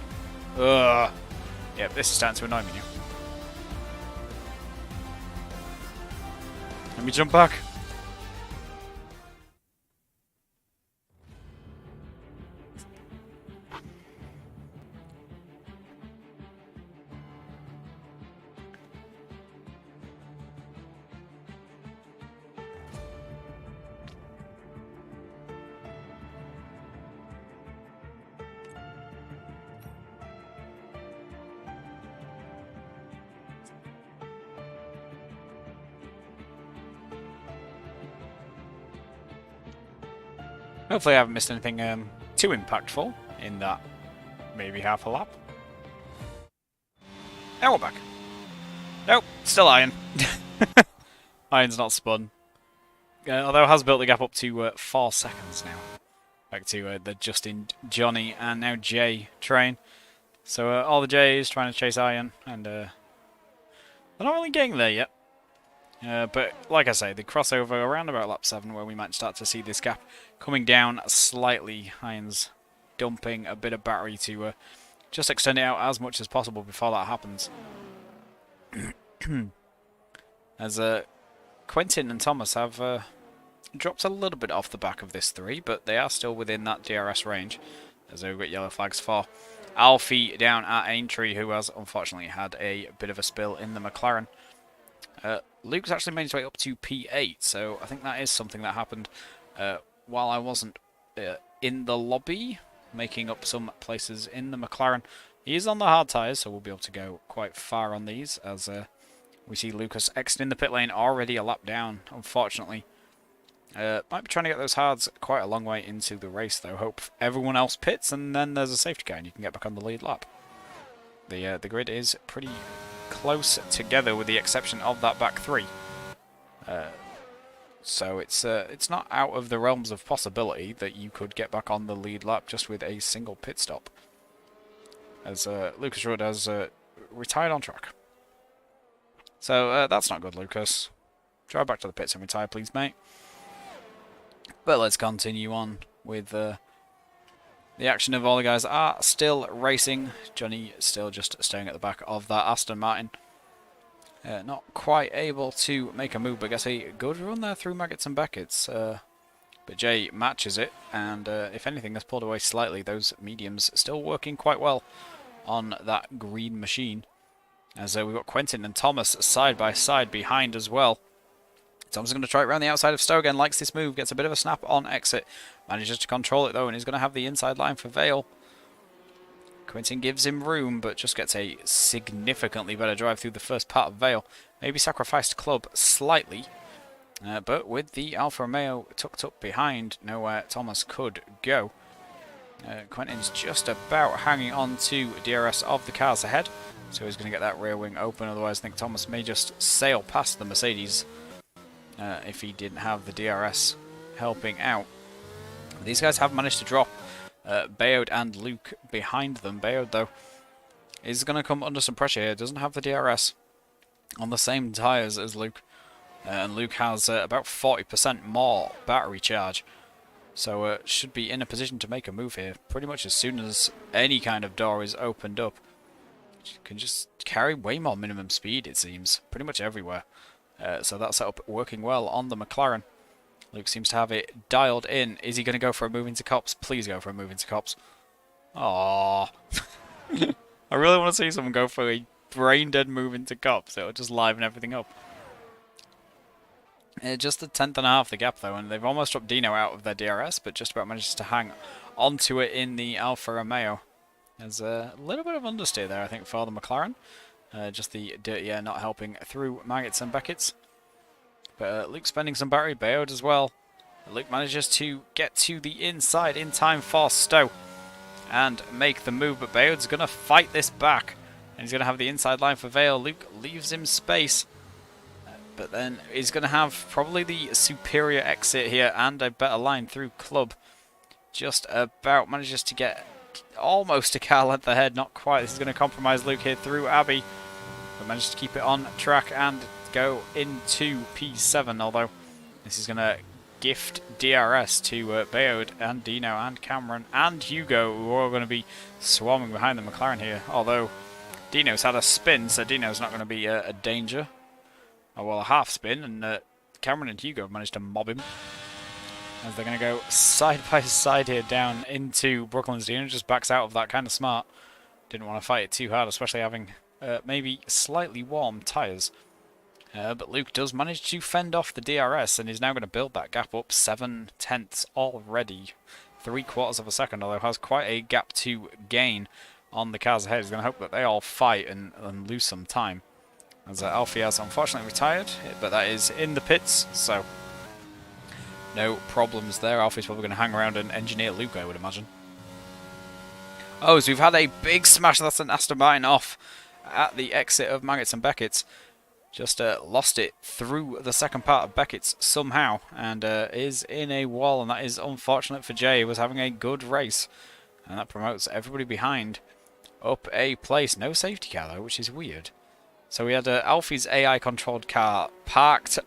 Ugh. Yeah, this is starting to annoy me now. Let me jump back. Hopefully I haven't missed anything too impactful in that maybe half a lap. Now we're back. Nope, still Iron. Iron's not spun. Although it has built the gap up to 4 seconds now. Back to the Justin, Johnny, and now Jay train. So all the Jays trying to chase Iron, and they're not really getting there yet. But like I say, the crossover around about lap 7 where we might start to see this gap coming down slightly. Iron's dumping a bit of battery to just extend it out as much as possible before that happens. As Quentin and Thomas have dropped a little bit off the back of this 3, but they are still within that DRS range. As we've got yellow flags for Alfie down at Aintree, who has unfortunately had a bit of a spill in the McLaren. Luke's actually made his way up to P8, so I think that is something that happened while I wasn't in the lobby, making up some places in the McLaren. He is on the hard tyres, so we'll be able to go quite far on these, as we see Lucas exiting the pit lane already a lap down, unfortunately. Might be trying to get those hards quite a long way into the race, though. Hope everyone else pits, and then there's a safety car, and you can get back on the lead lap. The grid is pretty close together, with the exception of that back 3. So it's not out of the realms of possibility that you could get back on the lead lap just with a single pit stop. As Lucas Rudd has retired on track. So that's not good, Lucas. Drive back to the pits and retire, please, mate. But let's continue on with the action of all the guys that are still racing. Johnny still just staying at the back of that Aston Martin. Not quite able to make a move, but gets a good run there through Maggots and Beckett's. But Jay matches it, and if anything, has pulled away slightly. Those mediums still working quite well on that green machine. As we've got Quentin and Thomas side by side behind as well. Thomas is going to try it around the outside of Stowe again, likes this move, gets a bit of a snap on exit. Manages to control it though, and he's going to have the inside line for Vale. Quentin gives him room, but just gets a significantly better drive through the first part of Vale. Maybe sacrificed Club slightly, but with the Alfa Romeo tucked up behind, nowhere Thomas could go. Quentin's just about hanging on to DRS of the cars ahead, so he's going to get that rear wing open, otherwise I think Thomas may just sail past the Mercedes if he didn't have the DRS helping out. These guys have managed to drop Bayard and Luke behind them. Bayard, though, is going to come under some pressure here. Doesn't have the DRS on the same tyres as Luke. And Luke has about 40% more battery charge. So should be in a position to make a move here pretty much as soon as any kind of door is opened up. Can just carry way more minimum speed, it seems, pretty much everywhere. So that setup working well on the McLaren. Luke seems to have it dialed in. Is he going to go for a move into cops? Please go for a move into cops. Aww. I really want to see someone go for a brain-dead move into cops. It'll just liven everything up. Just a tenth and a half the gap though, and they've almost dropped Dino out of their DRS, but just about manages to hang onto it in the Alfa Romeo. There's a little bit of understeer there, I think, for the McLaren. Just the dirty air not helping through Maggots and Beckett's. But Luke spending some battery, Bayard as well. Luke manages to get to the inside in time for Stowe and make the move, but Bayard's going to fight this back. And he's going to have the inside line for Vale. Luke leaves him space. But then he's going to have probably the superior exit here and a better line through Club. Just about manages to get almost a car length ahead, not quite. This is going to compromise Luke here through Abbey. But manages to keep it on track and go into P7, although this is going to gift DRS to Bayard and Dino and Cameron and Hugo, who are going to be swarming behind the McLaren here. Although Dino's had a spin, so Dino's not going to be a danger. Oh, well, a half spin, and Cameron and Hugo have managed to mob him. As they're going to go side by side here down into Brooklyn's. Dino just backs out of that, kind of smart. Didn't want to fight it too hard, especially having maybe slightly warm tyres. But Luke does manage to fend off the DRS and is now going to build that gap up 7/10 already. 3/4 of a second, although has quite a gap to gain on the cars ahead. He's going to hope that they all fight and lose some time. As Alfie has unfortunately retired, but that is in the pits, so no problems there. Alfie's probably going to hang around and engineer Luke, I would imagine. Oh, so we've had a big smash. That's an Aston Martin off at the exit of Maggots and Beckett's. Just lost it through the second part of Beckett's somehow, and is in a wall, and that is unfortunate for Jay, who was having a good race. And that promotes everybody behind up a place. No safety car though, which is weird. So we had Alfie's AI-controlled car parked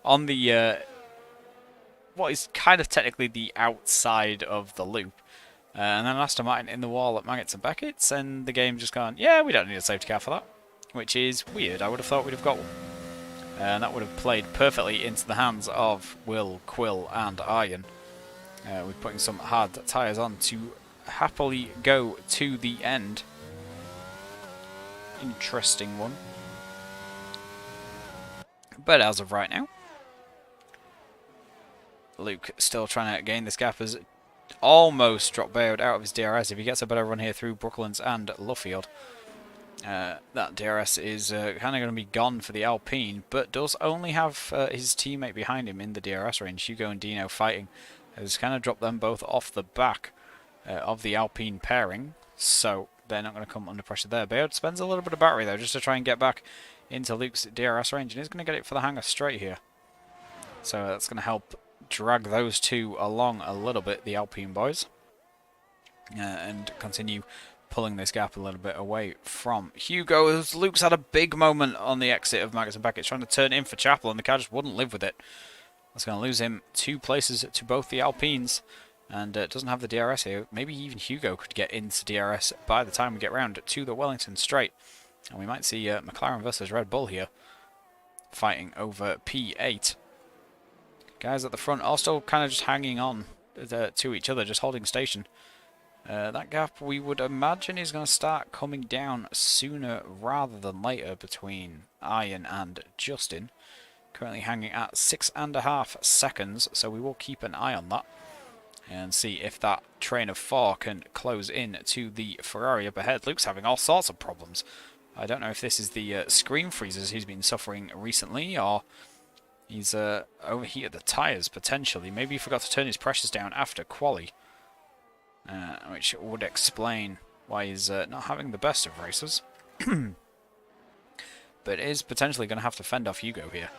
on the what is kind of technically the outside of the loop. And then Aston Martin in the wall at Maggots and Beckett's, and the game just gone, yeah, we don't need a safety car for that. Which is weird. I would have thought we'd have got one. And that would have played perfectly into the hands of Will, Quill and Iron. We're putting some hard tyres on to happily go to the end. Interesting one. But as of right now, Luke still trying to gain this gap, has almost dropped Bayard out of his DRS. If he gets a better run here through Brooklands and Luffield, that DRS is kind of going to be gone for the Alpine, but does only have his teammate behind him in the DRS range. Hugo and Dino fighting has kind of dropped them both off the back of the Alpine pairing, so they're not going to come under pressure there. Bayard spends a little bit of battery though, just to try and get back into Luke's DRS range, and he's going to get it for the hanger straight here. So that's going to help drag those two along a little bit, the Alpine boys, and continue pulling this gap a little bit away from Hugo. Luke's had a big moment on the exit of Maggots and Beckett, trying to turn in for Chapel, and the car just wouldn't live with it. That's going to lose him 2 places to both the Alpines, and doesn't have the DRS here. Maybe even Hugo could get into DRS by the time we get round to the Wellington Straight, and we might see McLaren versus Red Bull here, fighting over P8. Guys at the front are still kind of just hanging on to each other, just holding station. That gap, we would imagine, is going to start coming down sooner rather than later between Ian and Justin. Currently hanging at 6.5 seconds, so we will keep an eye on that and see if that train of 4 can close in to the Ferrari up ahead. Luke's having all sorts of problems. I don't know if this is the screen freezes he's been suffering recently, or he's overheated the tyres potentially. Maybe he forgot to turn his pressures down after quali. Which would explain why he's not having the best of races. But is potentially going to have to fend off Hugo here.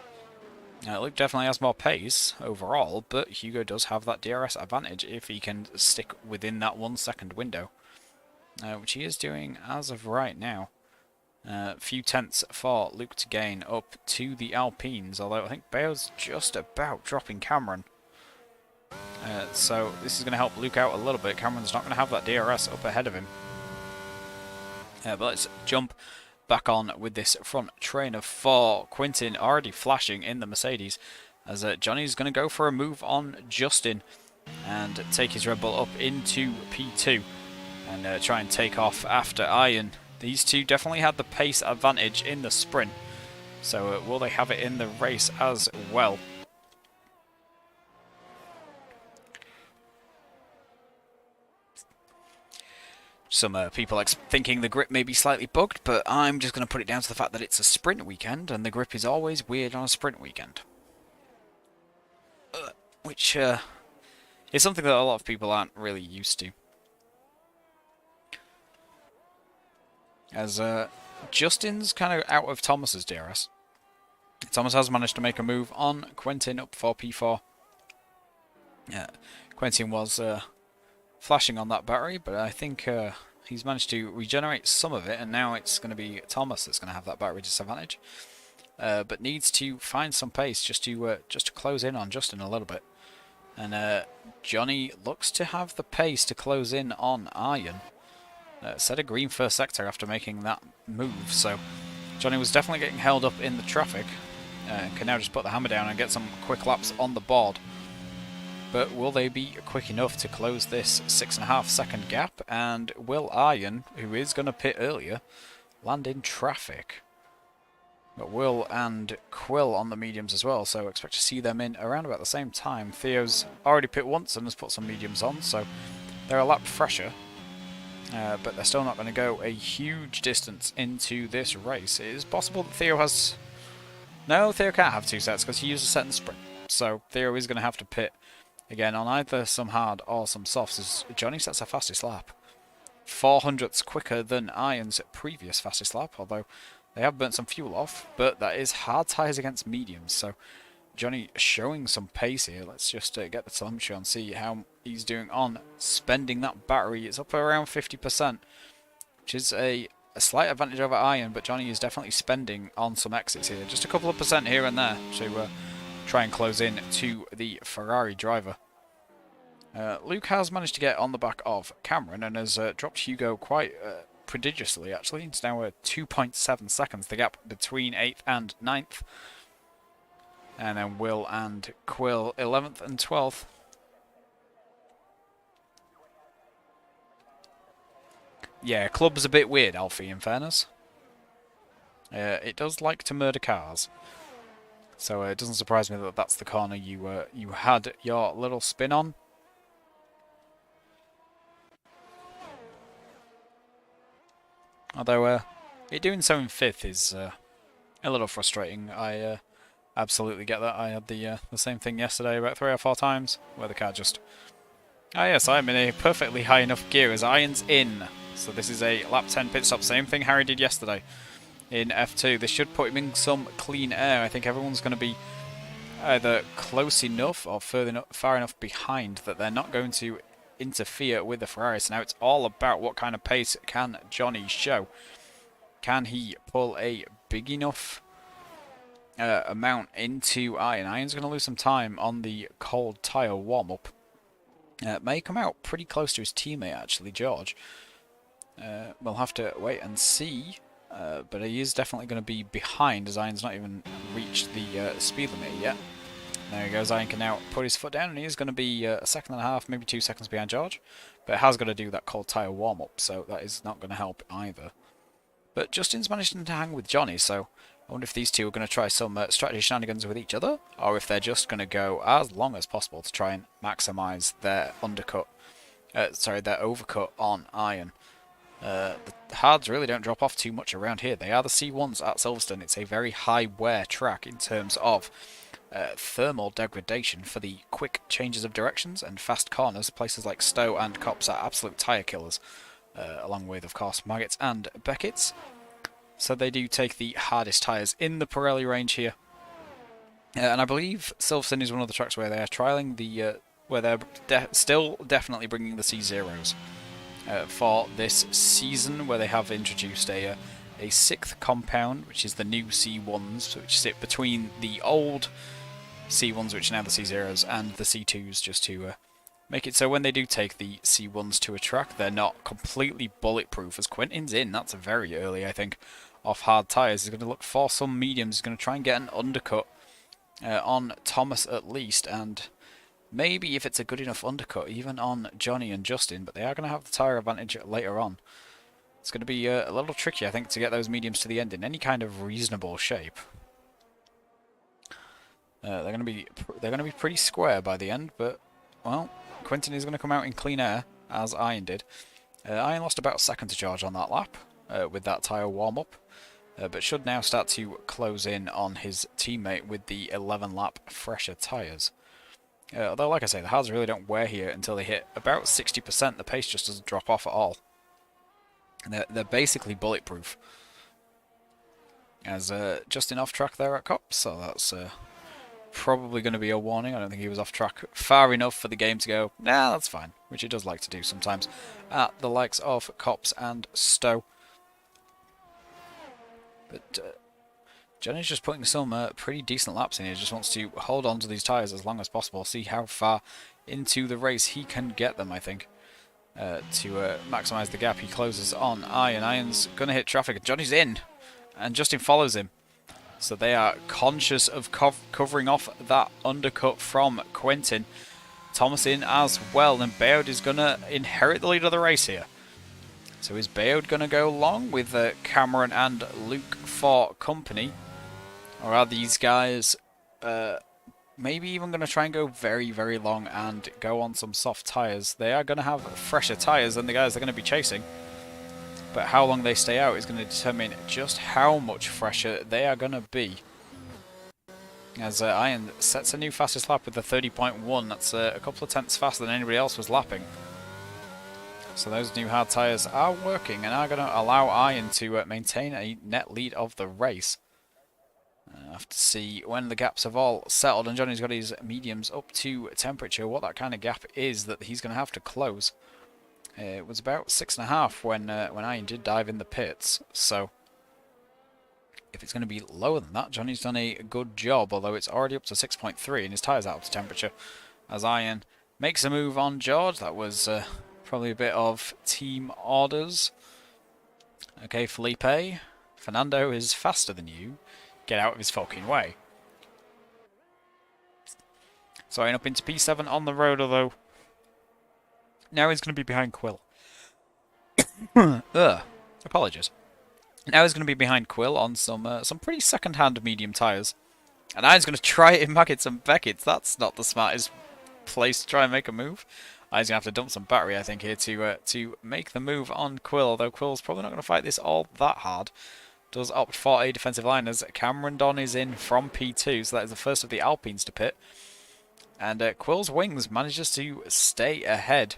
Luke definitely has more pace overall, but Hugo does have that DRS advantage if he can stick within that 1 second window. Which he is doing as of right now. Few tenths for Luke to gain up to the Alpines, although I think Bayo's just about dropping Cameron. So this is going to help Luke out a little bit. Cameron's not going to have that DRS up ahead of him. But let's jump back on with this front train of 4. Quintin already flashing in the Mercedes, as Johnny's going to go for a move on Justin and take his Red Bull up into P2 and try and take off after Ian. These two definitely had the pace advantage in the sprint, so will they have it in the race as well? Some people thinking the grip may be slightly bugged, but I'm just going to put it down to the fact that it's a sprint weekend, and the grip is always weird on a sprint weekend. Which is something that a lot of people aren't really used to. As Justin's kind of out of Thomas's DRS. Thomas has managed to make a move on Quintin up for P4. Quintin was flashing on that battery, but I think he's managed to regenerate some of it, and now it's going to be Thomas that's going to have that battery disadvantage. But needs to find some pace just to close in on Justin a little bit. And Johnny looks to have the pace to close in on Ian. Set a green first sector after making that move, so Johnny was definitely getting held up in the traffic. Can now just put the hammer down and get some quick laps on the board. But will they be quick enough to close this 6.5 second gap? And will Ian, who is going to pit earlier, land in traffic? But Will and Quill on the mediums as well, so expect to see them in around about the same time. Theo's already pit once and has put some mediums on, so they're a lap fresher. But they're still not going to go a huge distance into this race. It is possible that Theo has... No, Theo can't have 2 sets because he used a set in the sprint. So Theo is going to have to pit again on either some hard or some softs, as Johnny sets a fastest lap. 400ths quicker than Iron's previous fastest lap, although they have burnt some fuel off, but that is hard tyres against mediums, so Johnny showing some pace here. Let's just get the telemetry on, see how he's doing on spending that battery. It's up around 50%, which is a slight advantage over Iron, but Johnny is definitely spending on some exits here. Just a couple of percent here and there to try and close in to the Ferrari driver. Luke has managed to get on the back of Cameron and has dropped Hugo quite prodigiously, actually. It's now 2.7 seconds, the gap between 8th and 9th. And then Will and Quill 11th and 12th. Yeah, club's a bit weird, Alfie, in fairness. It does like to murder cars. So it doesn't surprise me that that's the corner you had your little spin on. Although it doing so in 5th is a little frustrating. I absolutely get that. I had the same thing yesterday about 3 or 4 times where the car just... Ah yes, I'm in a perfectly high enough gear as Iron's in. So this is a lap 10 pit stop. Same thing Harry did yesterday in F2. This should put him in some clean air. I think everyone's going to be either close enough or far enough behind that they're not going to interfere with the Ferrari. So now it's all about what kind of pace can Johnny show. Can he pull a big enough amount into Iron? Iron's going to lose some time on the cold tyre warm-up. May come out pretty close to his teammate, actually, George. We'll have to wait and see. But he is definitely going to be behind, as Iron's not even reached the speed limit yet. There he goes. Iron can now put his foot down, and he is going to be a second and a half, maybe 2 seconds behind George. But it has got to do that cold tyre warm-up, so that is not going to help either. But Justin's managed to hang with Johnny, so I wonder if these two are going to try some strategy shenanigans with each other, or if they're just going to go as long as possible to try and maximise their undercut, their overcut on Iron. The hards really don't drop off too much around here. They are the C1s at Silverstone. It's a very high wear track in terms of thermal degradation for the quick changes of directions and fast corners. Places like Stowe and Copse are absolute tyre killers, along with, of course, Maggots and Beckett's. So they do take the hardest tyres in the Pirelli range here. And I believe Silverstone is one of the tracks where they are trialling the, where they're still definitely bringing the C0s. For this season, where they have introduced a sixth compound, which is the new C1s, which sit between the old C1s, which are now the C0s, and the C2s, just to make it so when they do take the C1s to a track, they're not completely bulletproof. As Quentin's in, that's very early, I think, off hard tyres. He's going to look for some mediums. He's going to try and get an undercut on Thomas at least, and maybe if it's a good enough undercut, even on Johnny and Justin, but they are going to have the tyre advantage later on. It's going to be a little tricky, I think, to get those mediums to the end in any kind of reasonable shape. They're going to be pretty square by the end, but well, Quentin is going to come out in clean air as Iron did. Iron lost about a second to George on that lap with that tyre warm up, but should now start to close in on his teammate with the 11-lap fresher tyres. Although, like I say, the hards really don't wear here until they hit about 60%. The pace just doesn't drop off at all. They're basically bulletproof. As Justin off track there at Copse, so that's probably going to be a warning. I don't think he was off track far enough for the game to go, nah, that's fine, which it does like to do sometimes at the likes of Copse and Stowe. But Johnny's just putting some pretty decent laps in here. He just wants to hold on to these tyres as long as possible, see how far into the race he can get them, I think, to maximise the gap. He closes on Iron. Iron's going to hit traffic, and Johnny's in, and Justin follows him. So they are conscious of covering off that undercut from Quentin. Thomas in as well, and Bayard is going to inherit the lead of the race here. So is Bayard going to go long with Cameron and Luke for company? Or are these guys maybe even going to try and go very, very long and go on some soft tyres? They are going to have fresher tyres than the guys they're going to be chasing. But how long they stay out is going to determine just how much fresher they are going to be. As Iron sets a new fastest lap with the 30.1. That's a couple of tenths faster than anybody else was lapping. So those new hard tyres are working and are going to allow Iron to maintain a net lead of the race. I have to see when the gaps have all settled and Johnny's got his mediums up to temperature, what that kind of gap is that he's going to have to close. It was about 6.5 when Iron did dive in the pits, so if it's going to be lower than that, Johnny's done a good job, although it's already up to 6.3 and his tyres out to temperature. As Iron makes a move on George, that was probably a bit of team orders. Okay, Felipe, Fernando is faster than you. Get out of his fucking way. So Iron up into P7 on the road, although now he's going to be behind Quill. Apologies. Now he's going to be behind Quill on some pretty second-hand medium tyres. And Iron's going to try it in Maggots and Beckett's. That's not the smartest place to try and make a move. Iron's going to have to dump some battery, I think, here to make the move on Quill. Although Quill's probably not going to fight this all that hard. Does opt for a defensive line as Cameron Don is in from P2. So that is the first of the Alpines to pit. And Quill's Wings manages to stay ahead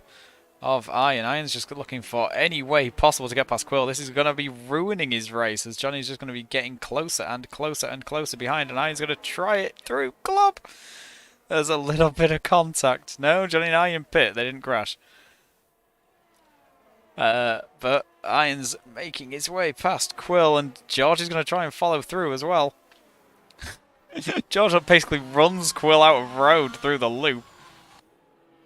of Iron. Iron's just looking for any way possible to get past Quill. This is going to be ruining his race as Johnny's just going to be getting closer and closer and closer behind. And Iron's going to try it through Club. There's a little bit of contact. No, Johnny and Iron pit. They didn't crash. But Iron's making his way past Quill, and George is going to try and follow through as well. George basically runs Quill out of road through the loop,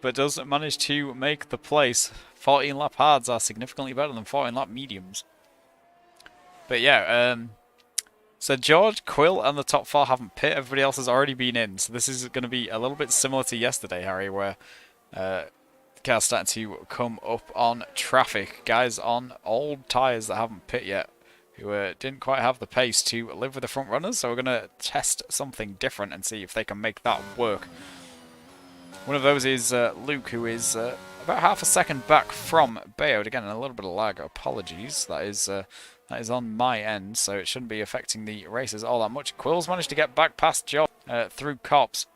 but doesn't manage to make the place. 14 lap hards are significantly better than 14 lap mediums. But yeah, so George, Quill, and the top four haven't pit. Everybody else has already been in. So this is going to be a little bit similar to yesterday, Harry, where cars starting to come up on traffic. Guys on old tyres that haven't pit yet, who didn't quite have the pace to live with the front runners. So we're going to test something different and see if they can make that work. One of those is Luke, who is about half a second back from Bayard. Again, a little bit of lag. Apologies. That is on my end, so it shouldn't be affecting the races all that much. Quill's managed to get back past George through Cops.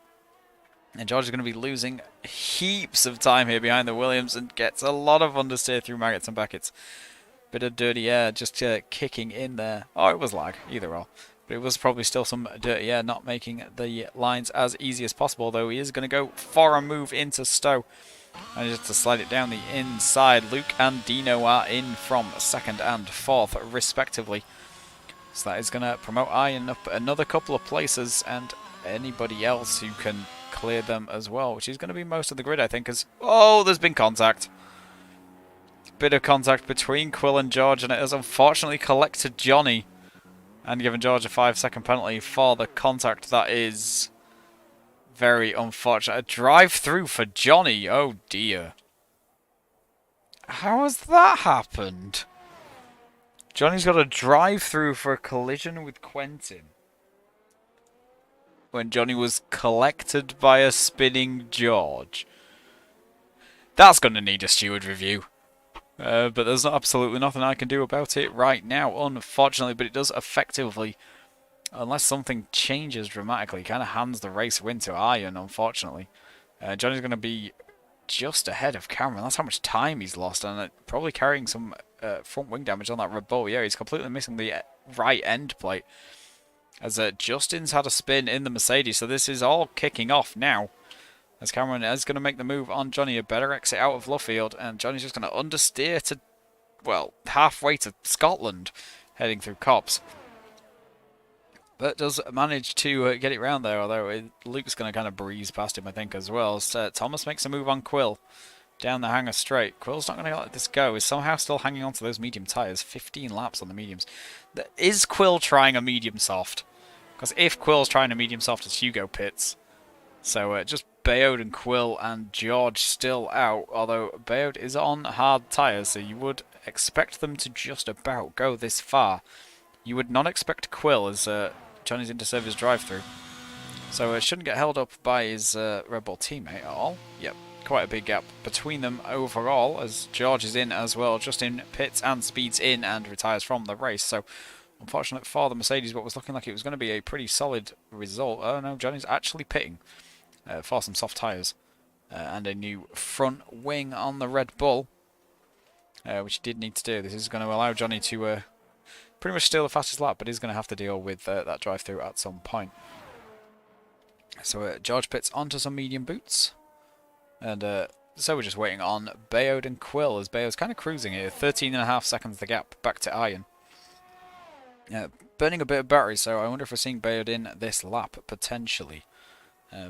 And George is going to be losing heaps of time here behind the Williams and gets a lot of understeer through Maggots and Beckets. Bit of dirty air just kicking in there. Oh, it was lag, either or. But it was probably still some dirty air, not making the lines as easy as possible, though he is going to go for a move into Stowe. And just to slide it down the inside, Luke and Dino are in from second and fourth, respectively. So that is going to promote Iron up another couple of places, and anybody else who can clear them as well, which is going to be most of the grid, I think, because... Oh, there's been contact. Bit of contact between Quill and George, and it has unfortunately collected Johnny, and given George a 5-second penalty for the contact. That is very unfortunate. A drive-through for Johnny. Oh, dear. How has that happened? Johnny's got a drive-through for a collision with Quentin, when Johnny was collected by a spinning George. That's going to need a steward review. But there's absolutely nothing I can do about it right now, unfortunately. But it does effectively, unless something changes dramatically, kind of hands the race win to Iron, unfortunately. Johnny's going to be just ahead of Cameron. That's how much time he's lost, and probably carrying some front wing damage on that Red Bull. Yeah, he's completely missing the right end plate, as Justin's had a spin in the Mercedes. So this is all kicking off now, as Cameron is going to make the move on Johnny. A better exit out of Luffield, and Johnny's just going to understeer to, well, halfway to Scotland, heading through Cops. But does manage to get it round there, although Luke's going to kind of breeze past him, I think, as well. So Thomas makes a move on Quill down the hangar straight. Quill's not going to let this go. He's somehow still hanging on to those medium tyres. 15 laps on the mediums. Is Quill trying a medium soft? Because if Quill's trying a medium soft, it's Hugo pits. So just Bayard and Quill and George still out, although Bayard is on hard tyres, so you would expect them to just about go this far. You would not expect Quill, as Johnny's in to serve his drive-through. So it shouldn't get held up by his Red Bull teammate at all. Yep, quite a big gap between them overall, as George is in as well, just in pits and speeds in and retires from the race. So unfortunate for the Mercedes, what was looking like it was going to be a pretty solid result. Oh no, Johnny's actually pitting for some soft tyres and a new front wing on the Red Bull, which he did need to do. This is going to allow Johnny to pretty much steal the fastest lap, but he's going to have to deal with that drive-through at some point. So George pits onto some medium boots, and so we're just waiting on Bayard and Quill, as Bayard's kind of cruising here. 13.5 seconds the gap back to Iron. Burning a bit of battery, so I wonder if we're seeing Bayard in this lap, potentially.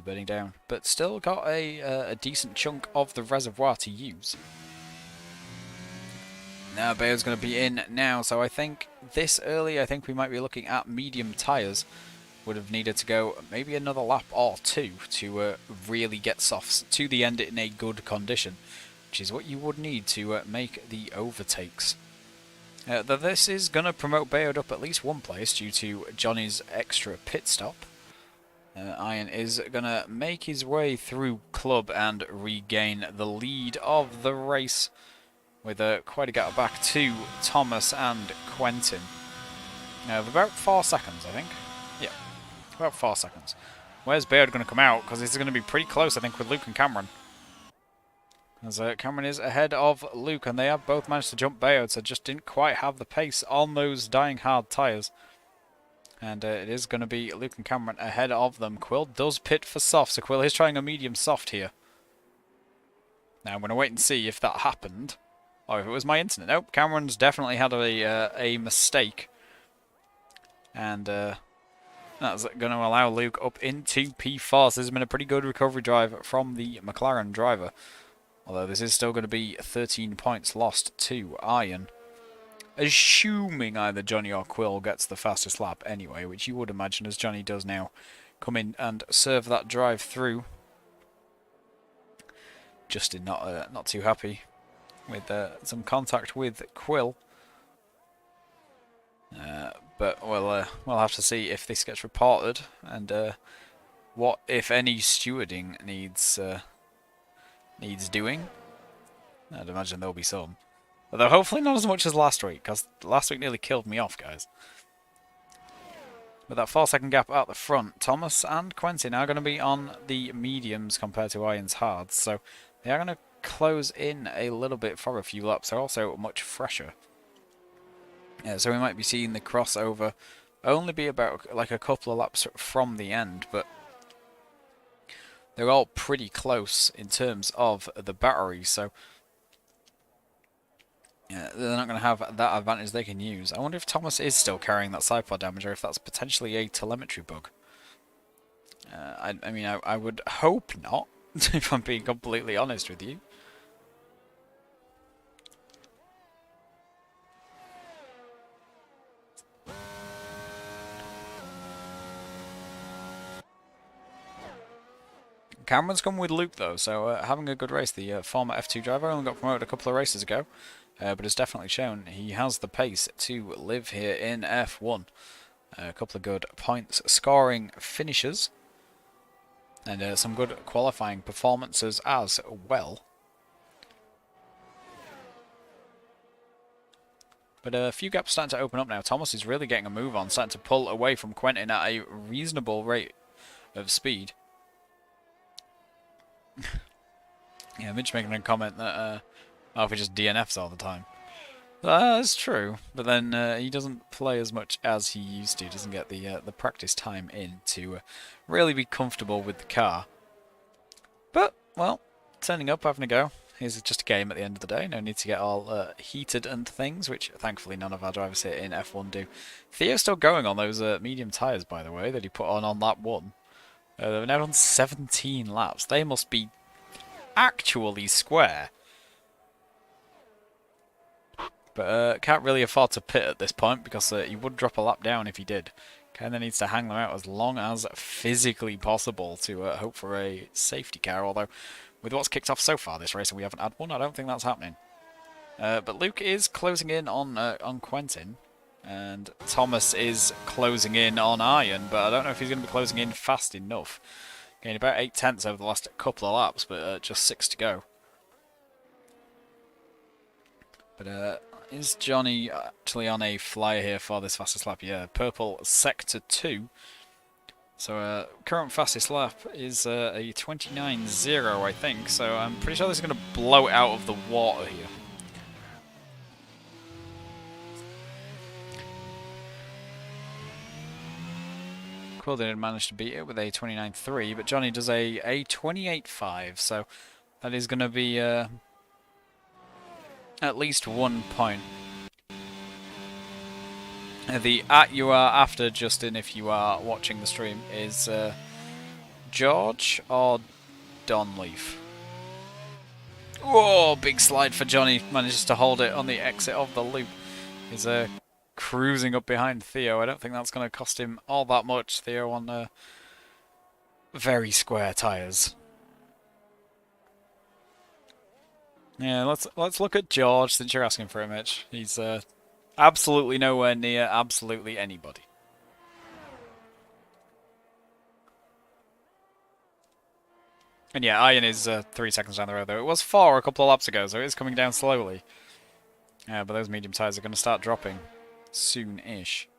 Burning down, but still got a decent chunk of the reservoir to use. Now Bayard's going to be in now, so I think this early, I think we might be looking at medium tyres. Would have needed to go maybe another lap or two to really get softs to the end in a good condition, which is what you would need to make the overtakes. This is going to promote Bayard up at least one place due to Johnny's extra pit stop. Iron is going to make his way through Club and regain the lead of the race, with quite a gap back to Thomas and Quentin. Of about 4 seconds, I think. Yeah, about 4 seconds. Where's Bayard going to come out? Because this is going to be pretty close, I think, with Luke and Cameron. As Cameron is ahead of Luke, and they have both managed to jump Bayard, so just didn't quite have the pace on those dying hard tyres. And it is going to be Luke and Cameron ahead of them. Quill does pit for soft, so Quill is trying a medium soft here. Now I'm going to wait and see if that happened. Or if it was my internet. Nope, Cameron's definitely had a mistake. And that's going to allow Luke up into P4. So this has been a pretty good recovery drive from the McLaren driver. Although this is still going to be 13 points lost to Iron. Assuming either Johnny or Quill gets the fastest lap anyway, which you would imagine, as Johnny does now come in and serve that drive through. Justin not too happy with some contact with Quill. But we'll have to see if this gets reported and what, if any, stewarding needs doing. I'd imagine there'll be some. Although hopefully not as much as last week, because last week nearly killed me off, guys. With that 4-second gap out the front, Thomas and Quentin are going to be on the mediums compared to Iron's hards, so they are going to close in a little bit for a few laps. They're also much fresher. Yeah, so we might be seeing the crossover only be about like a couple of laps from the end, but they're all pretty close in terms of the battery, so yeah, they're not going to have that advantage they can use. I wonder if Thomas is still carrying that side pod damage, or if that's potentially a telemetry bug. I mean, I would hope not, if I'm being completely honest with you. Cameron's come with Luke though, so having a good race. The former F2 driver only got promoted a couple of races ago, but has definitely shown he has the pace to live here in F1. A couple of good points scoring finishes, and some good qualifying performances as well. But a few gaps starting to open up now. Thomas is really getting a move on, starting to pull away from Quentin at a reasonable rate of speed. Yeah, Mitch making a comment that if he just DNFs all the time. That's true, but then he doesn't play as much as he used to. Doesn't get the practice time in to really be comfortable with the car. But well, turning up, having a go. Here's just a game at the end of the day. No need to get all heated and things, which thankfully none of our drivers here in F1 do. Theo's still going on those medium tyres, by the way, that he put on lap 1. They've now done 17 laps. They must be actually square. But can't really afford to pit at this point, because he would drop a lap down if he did. Kind of needs to hang them out as long as physically possible to hope for a safety car, although with what's kicked off so far this race and we haven't had one, I don't think that's happening. But Luke is closing in on Quentin, and Thomas is closing in on Iron, but I don't know if he's going to be closing in fast enough. Gained about 8/10 over the last couple of laps, but just 6 to go. But is Johnny actually on a flyer here for this fastest lap? Yeah, purple sector 2. So current fastest lap is a 29.0, I think. So I'm pretty sure this is going to blow it out of the water here. Quill didn't manage to beat it with a 29.3, but Johnny does a 28.5. So that is going to be at least 1 point. The you are after, Justin, if you are watching the stream, is George or Don Leaf? Whoa, big slide for Johnny. Manages to hold it on the exit of the loop. He's cruising up behind Theo. I don't think that's going to cost him all that much. Theo on very square tyres. Yeah, let's look at George, since you're asking for him, Mitch. He's absolutely nowhere near absolutely anybody. And yeah, Iron is 3 seconds down the road, though. It was 4 a couple of laps ago, so it is coming down slowly. Yeah, but those medium tyres are going to start dropping soon-ish.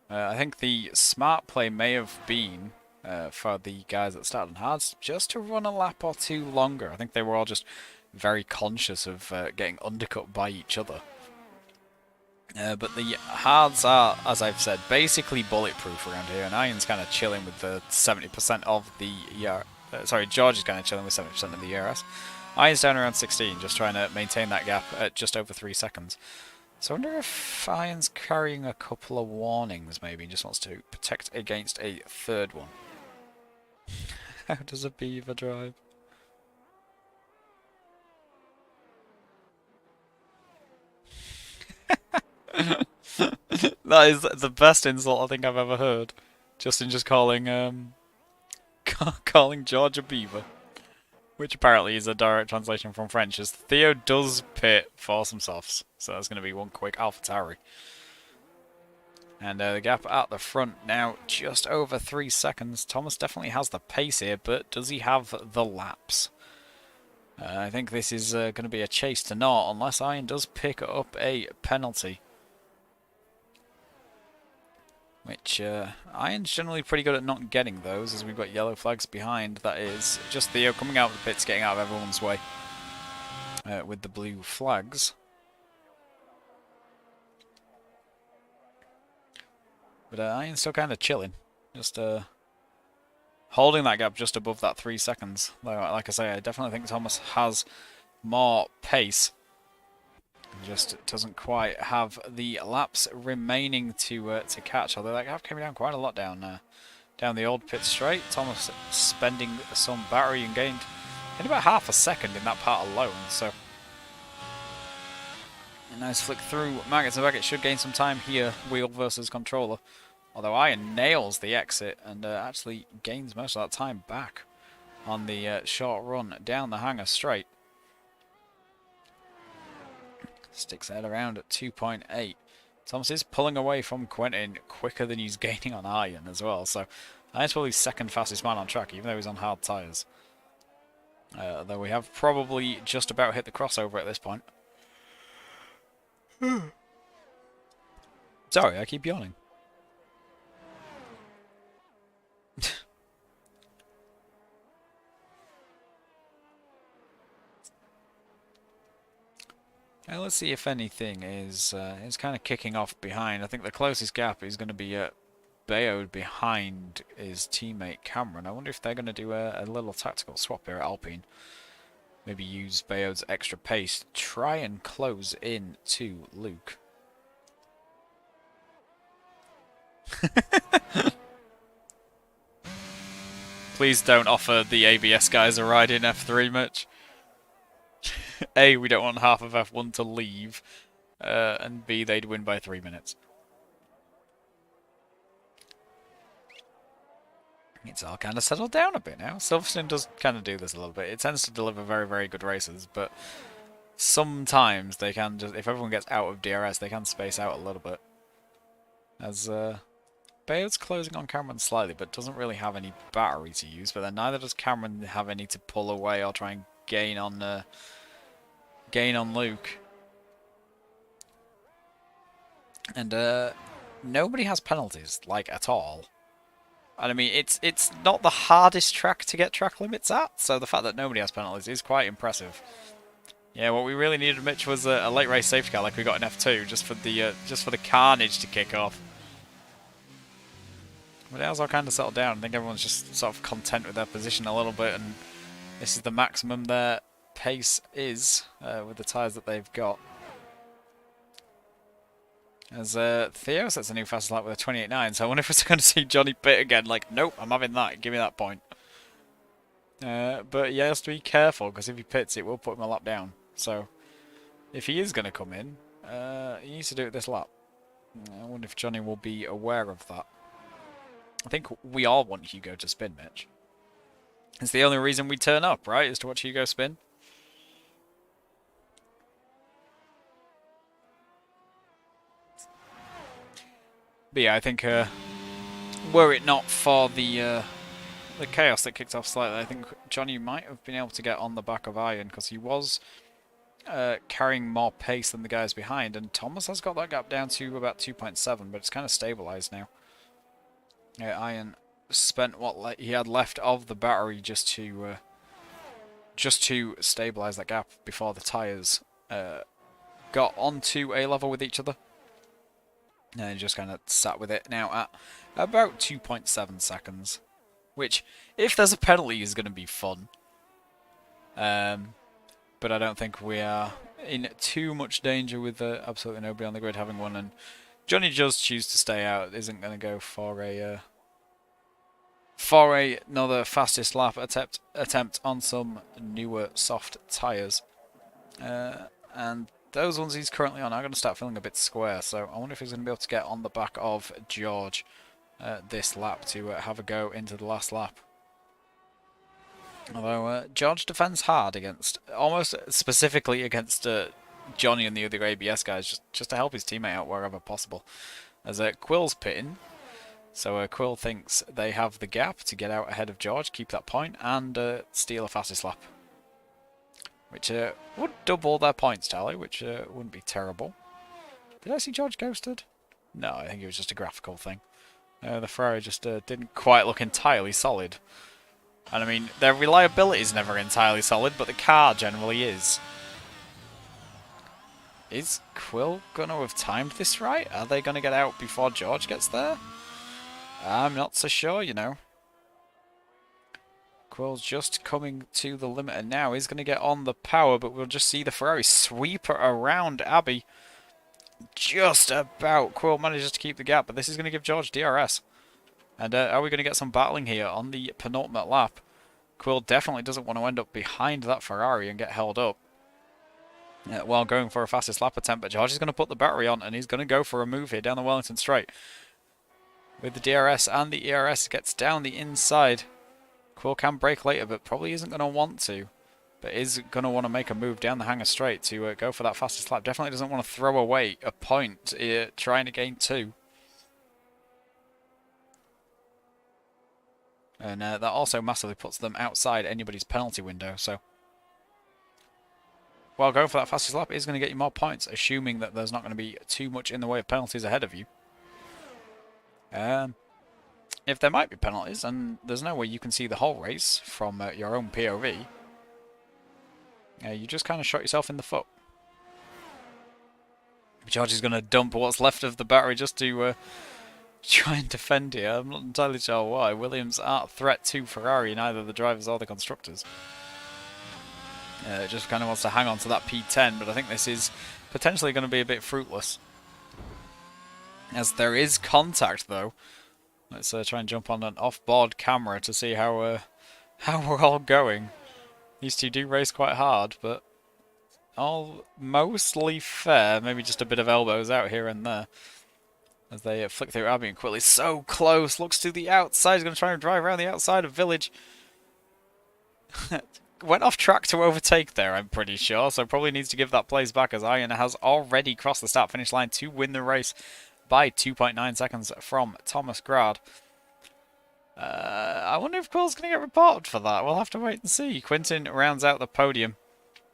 I think the smart play may have been, for the guys that started on hards, just to run a lap or two longer. I think they were all just very conscious of getting undercut by each other. But the hards are, as I've said, basically bulletproof around here, and Iron's kind of chilling with the 70% of the ER. Sorry, George is kind of chilling with 70% of the ERS. Iron's down around 16, just trying to maintain that gap at just over 3 seconds. So I wonder if Iron's carrying a couple of warnings, maybe, and just wants to protect against a third one. How does a beaver drive? That is the best insult I think I've ever heard. Justin just calling calling George a beaver, which apparently is a direct translation from French. As Theo does pit for some softs, so that's going to be one quick AlphaTauri. And the gap at the front now just over 3 seconds. Thomas definitely has the pace here, but does he have the laps? I think this is going to be a chase to naught unless Iron does pick up a penalty. Which Iron's generally pretty good at not getting those, as we've got yellow flags behind. That is just Theo coming out of the pits, getting out of everyone's way with the blue flags. But Iron's still kind of chilling, just holding that gap just above that 3 seconds. Like I say, I definitely think Thomas has more pace. Just doesn't quite have the laps remaining to catch. Although that gap came down quite a lot down the old pit straight. Thomas spending some battery and gained about half a second in that part alone. So a nice flick through Maggots and Baggett should gain some time here, wheel versus controller. Although Iron nails the exit and actually gains most of that time back on the short run down the hanger straight. Sticks head around at 2.8. Thomas is pulling away from Quentin quicker than he's gaining on Iron as well. So Iron's probably second fastest man on track, even though he's on hard tyres. Though we have probably just about hit the crossover at this point. Sorry, I keep yawning. Let's see if anything is kind of kicking off behind. I think the closest gap is going to be Bayode behind his teammate Cameron. I wonder if they're going to do a little tactical swap here at Alpine. Maybe use Bayode's extra pace to try and close in to Luke. Please don't offer the ABS guys a ride in F3, Mitch. A, we don't want half of F1 to leave, and B, they'd win by 3 minutes. It's all kind of settled down a bit now. Silverstone does kind of do this a little bit. It tends to deliver very, very good races, but sometimes they can just, if everyone gets out of DRS, they can space out a little bit. As Bayode's closing on Cameron slightly, but doesn't really have any battery to use, but then neither does Cameron have any to pull away or try and gain on Luke. And nobody has penalties, like, at all. And I mean, it's not the hardest track to get track limits at, so the fact that nobody has penalties is quite impressive. Yeah, what we really needed, Mitch, was a late race safety car like we got in F2, just for the carnage to kick off. But now's all kind of settled down. I think everyone's just sort of content with their position a little bit, and this is the maximum their pace is with the tyres that they've got. As Theo sets a new fastest lap with a 28.9, so I wonder if we're going to see Johnny pit again. Like, nope, I'm having that. Give me that point. But yeah, he has to be careful, because if he pits, it will put him a lap down. So, if he is going to come in, he needs to do it this lap. I wonder if Johnny will be aware of that. I think we all want Hugo to spin, Mitch. It's the only reason we turn up, right? Is to watch Hugo spin. But yeah, I think were it not for the chaos that kicked off slightly, I think Johnny might have been able to get on the back of Iron, because he was carrying more pace than the guys behind, and Thomas has got that gap down to about 2.7, but it's kind of stabilised now. Iron spent what he had left of the battery just to stabilise that gap before the tyres got onto a level with each other. And just kind of sat with it now at about 2.7 seconds. Which, if there's a penalty, is going to be fun. but I don't think we are in too much danger with absolutely nobody on the grid having one. And Johnny does choose to stay out. Isn't going to go for another fastest lap attempt on some newer soft tyres. And those ones he's currently on are going to start feeling a bit square. So I wonder if he's going to be able to get on the back of George this lap to have a go into the last lap. Although George defends hard against, almost specifically against Johnny and the other ABS guys, just to help his teammate out wherever possible. As Quill's pitting, so Quill thinks they have the gap to get out ahead of George, keep that point, and steal a fastest lap. Which would double their points tally, which wouldn't be terrible. Did I see George ghosted? No, I think it was just a graphical thing. The Ferrari just didn't quite look entirely solid. And I mean, their reliability is never entirely solid, but the car generally is. Is Quill going to have timed this right? Are they going to get out before George gets there? I'm not so sure, you know. Quill's just coming to the limiter now. He's going to get on the power, but we'll just see the Ferrari sweep around Abbey. Just about. Quill manages to keep the gap, but this is going to give George DRS. And are we going to get some battling here on the penultimate lap? Quill definitely doesn't want to end up behind that Ferrari and get held up while going for a fastest lap attempt. But George is going to put the battery on, and he's going to go for a move here down the Wellington Straight. With the DRS and the ERS, gets down the inside. Quill can brake later, but probably isn't going to want to. But is going to want to make a move down the Hangar Straight to go for that fastest lap. Definitely doesn't want to throw away a point trying to gain 2. And that also massively puts them outside anybody's penalty window. So, while going for that fastest lap is going to get you more points, assuming that there's not going to be too much in the way of penalties ahead of you. If there might be penalties, and there's no way you can see the whole race from your own POV, you just kind of shot yourself in the foot. George is going to dump what's left of the battery just to try and defend here. I'm not entirely sure why. Williams aren't a threat to Ferrari, neither the drivers or the constructors. Just kind of wants to hang on to that P10, but I think this is potentially going to be a bit fruitless. As there is contact, though. Let's try and jump on an off-board camera to see how we're all going. These two do race quite hard, but all mostly fair. Maybe just a bit of elbows out here and there. As they flick through Abbey and Quill is so close. Looks to the outside. He's going to try and drive around the outside of Village. Went off track to overtake there, I'm pretty sure. So probably needs to give that place back, as Iron has already crossed the start-finish line to win the race by 2.9 seconds from Thomas Grad. I wonder if Quill's going to get reported for that. We'll have to wait and see. Quintin rounds out the podium.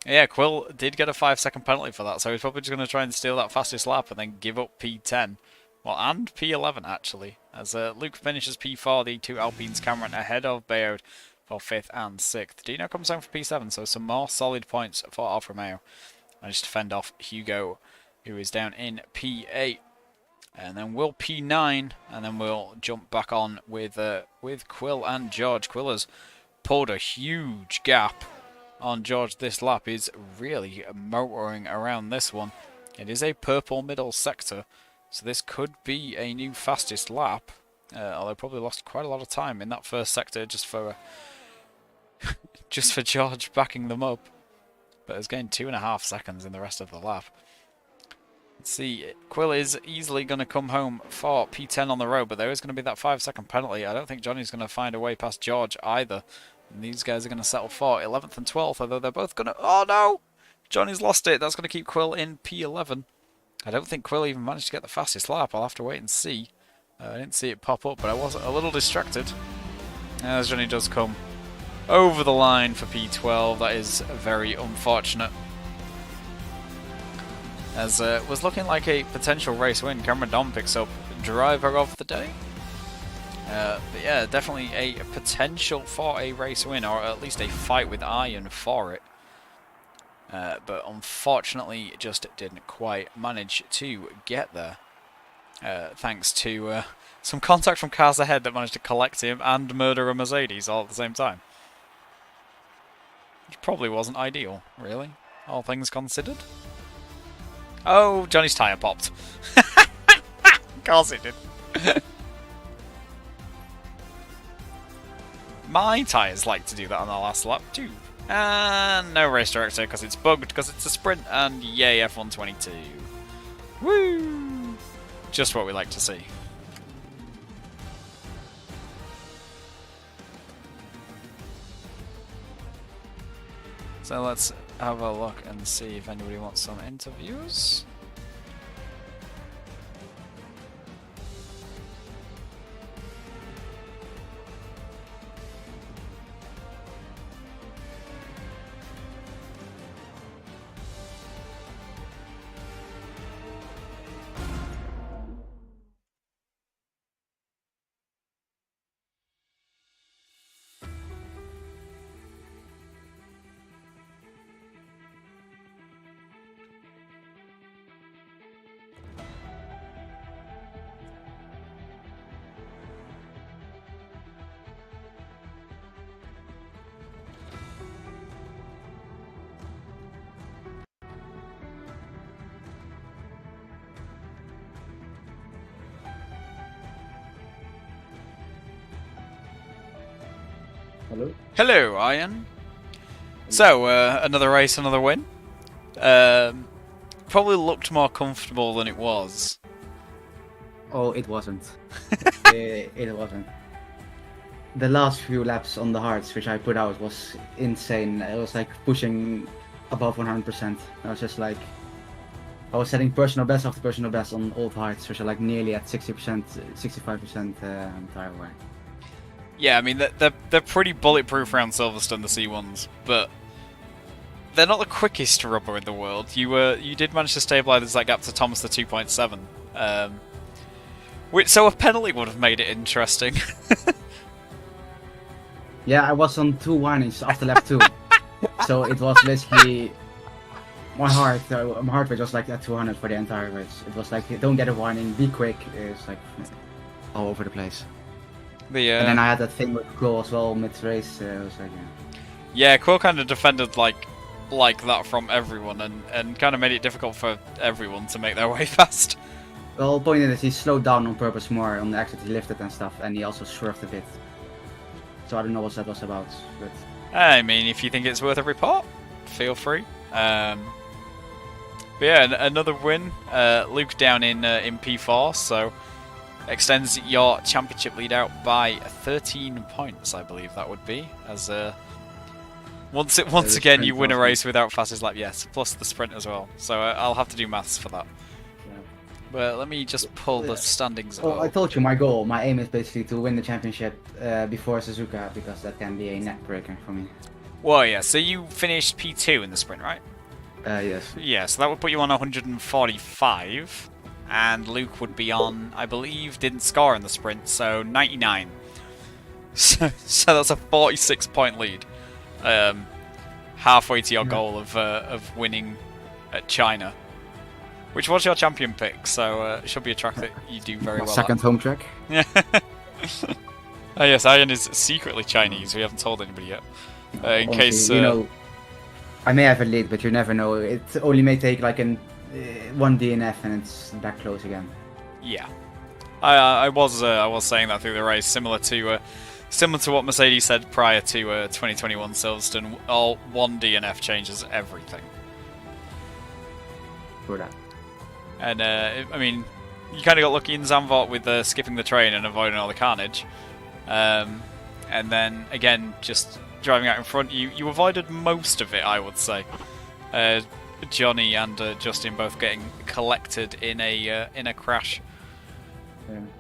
Yeah, Quill did get a 5-second penalty for that, so he's probably just going to try and steal that fastest lap and then give up P10. Well, and P11, actually. As Luke finishes P4, the two Alpines Cameron ahead of Bayard for 5th and 6th. Dino comes down for P7, so some more solid points for Alfa Romeo. Managed to fend off Hugo, who is down in P8. And then we'll P9, and then we'll jump back on with Quill and George. Quill has pulled a huge gap on George this lap. He's really motoring around this one. It is a purple middle sector, so this could be a new fastest lap. Although probably lost quite a lot of time in that first sector just for just for George backing them up. But has gained 2.5 seconds in the rest of the lap. Let's see, Quill is easily going to come home for P10 on the road, but there is going to be that 5-second penalty. I don't think Johnny's going to find a way past George either. And these guys are going to settle for 11th and 12th, although they're both going to... Oh no! Johnny's lost it. That's going to keep Quill in P11. I don't think Quill even managed to get the fastest lap. I'll have to wait and see. I didn't see it pop up, but I was a little distracted. As Johnny does come over the line for P12, that is very unfortunate. As was looking like a potential race win, Cameron Don picks up driver of the day. But yeah, definitely a potential for a race win, or at least a fight with Iron for it. But unfortunately, just didn't quite manage to get there. Thanks to some contact from cars ahead that managed to collect him and murder a Mercedes all at the same time. Which probably wasn't ideal, really, all things considered. Oh, Johnny's tyre popped. Of course it did. My tyres like to do that on the last lap too. And no race director because it's bugged because it's a sprint, and yay F122. Woo! Just what we like to see. So let's have a look and see if anybody wants some interviews. Hello? Hello, Ian. So, another race, another win. Probably looked more comfortable than it was. Oh, it wasn't. It wasn't. The last few laps on the hards, which I put out, was insane. It was like pushing above 100%. I was just like, I was setting personal best after personal best on all hards, which are like nearly at 60%, 65% tire wear. Yeah, I mean, they're pretty bulletproof around Silverstone, the C1s, but they're not the quickest rubber in the world. You did manage to stabilise that gap to Thomas the 2.7, so a penalty would have made it interesting. Yeah, I was on 2 warnings after lap 2, so it was basically my heart rate was like at 200 for the entire race. It was like, don't get a warning, be quick. It's like all over the place. And then I had that thing with Quill as well mid-race. It was like, yeah, Quill kind of defended like that from everyone, and kind of made it difficult for everyone to make their way fast. Well, the point is he slowed down on purpose more on the exit. He lifted and stuff, and he also swerved a bit. So I don't know what that was about. But I mean, if you think it's worth a report, feel free. But yeah, another win. Luke down in P4, so extends your championship lead out by 13 points, I believe that would be. As once again you win a race without fastest lap, yes, plus the sprint as well. So I'll have to do maths for that. yeah. But let me just pull the standings. Well, I told you my aim is basically to win the championship before Suzuka, because that can be a neck breaker for me. Well, yeah. So you finished P2 in the sprint, right? Yes. Yeah. So that would put you on 145. And Luke would be on, I believe, didn't score in the sprint, so 99. So that's a 46-point lead, halfway to your goal of winning at China, which was your champion pick. So it should be a track that you do very well. Second home track. Yeah. Oh yes, Ian is secretly Chinese. We haven't told anybody yet. In case you know, I may have a lead, but you never know. It only may take like one DNF and it's back close again. Yeah, I was saying that through the race, similar to what Mercedes said prior to 2021 Silverstone. All one DNF changes everything. For that. And I mean, you kind of got lucky in Zandvoort with skipping the train and avoiding all the carnage, and then again just driving out in front. You avoided most of it, I would say. Johnny and Justin both getting collected in a crash,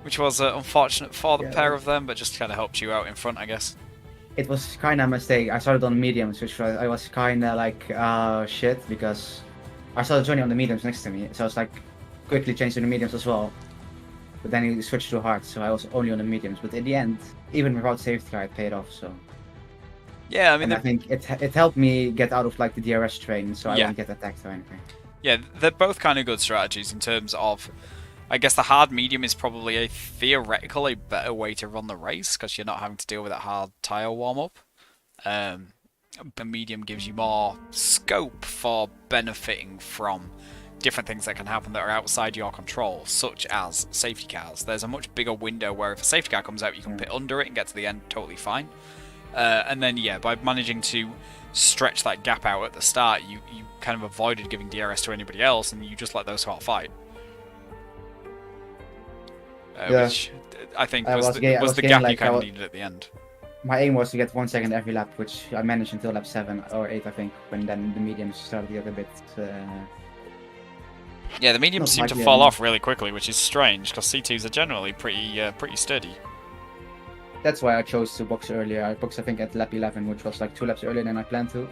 which was unfortunate for the pair of them, but just kind of helped you out in front, I guess. It was kind of a mistake. I started on mediums, which I was kind of like, shit, because I saw Johnny on the mediums next to me, so I was like, quickly changed to the mediums as well. But then he switched to hard, so I was only on the mediums. But in the end, even without safety car, it paid off. So. Yeah, I mean, I think it helped me get out of like the DRS train, so I won't get attacked or anything. Yeah, they're both kind of good strategies in terms of, I guess the hard medium is probably a better way to run the race because you're not having to deal with that hard tyre warm up. the medium gives you more scope for benefiting from different things that can happen that are outside your control, such as safety cars. There's a much bigger window where if a safety car comes out, you can pit under it and get to the end totally fine. And then, yeah, by managing to stretch that gap out at the start, you kind of avoided giving DRS to anybody else, and you just let those hot fight. Which I think was the gap you kind of needed at the end. My aim was to get 1 second every lap, which I managed until lap 7 or 8, I think, when then the mediums started to get a bit... yeah, the mediums seem to fall off really quickly, which is strange, because C2s are generally pretty sturdy. That's why I chose to box earlier. I boxed, I think, at lap 11, which was like 2 laps earlier than I planned to.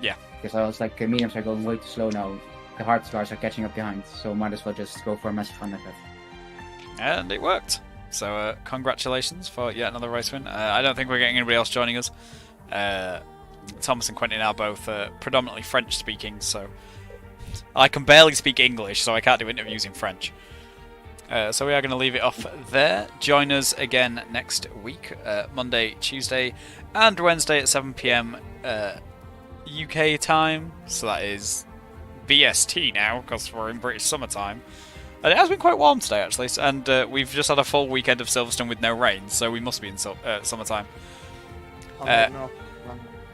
Yeah. Because I was like, mediums are going way too slow now. The hard cars are catching up behind, so might as well just go for a massive fun like that. And it worked. So congratulations for yet another race win. I don't think we're getting anybody else joining us. Thomas and Quentin are both predominantly French speaking, so I can barely speak English, so I can't do interviews in French. So we are going to leave it off there. Join us again next week, Monday, Tuesday, and Wednesday at 7 PM UK time. So that is BST now, because we're in British summertime. And it has been quite warm today, actually, and we've just had a full weekend of Silverstone with no rain, so we must be in summertime.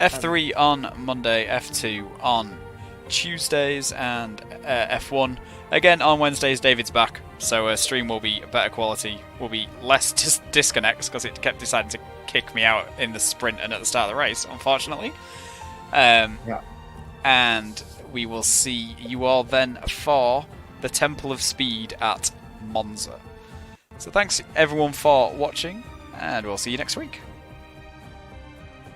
F3 on Monday, F2 on Tuesdays, and F1 again on Wednesdays. David's back, so stream will be better quality, will be less disconnects, because it kept deciding to kick me out in the sprint and at the start of the race, unfortunately. And we will see you all then for the Temple of Speed at Monza. So thanks everyone for watching, and we'll see you next week.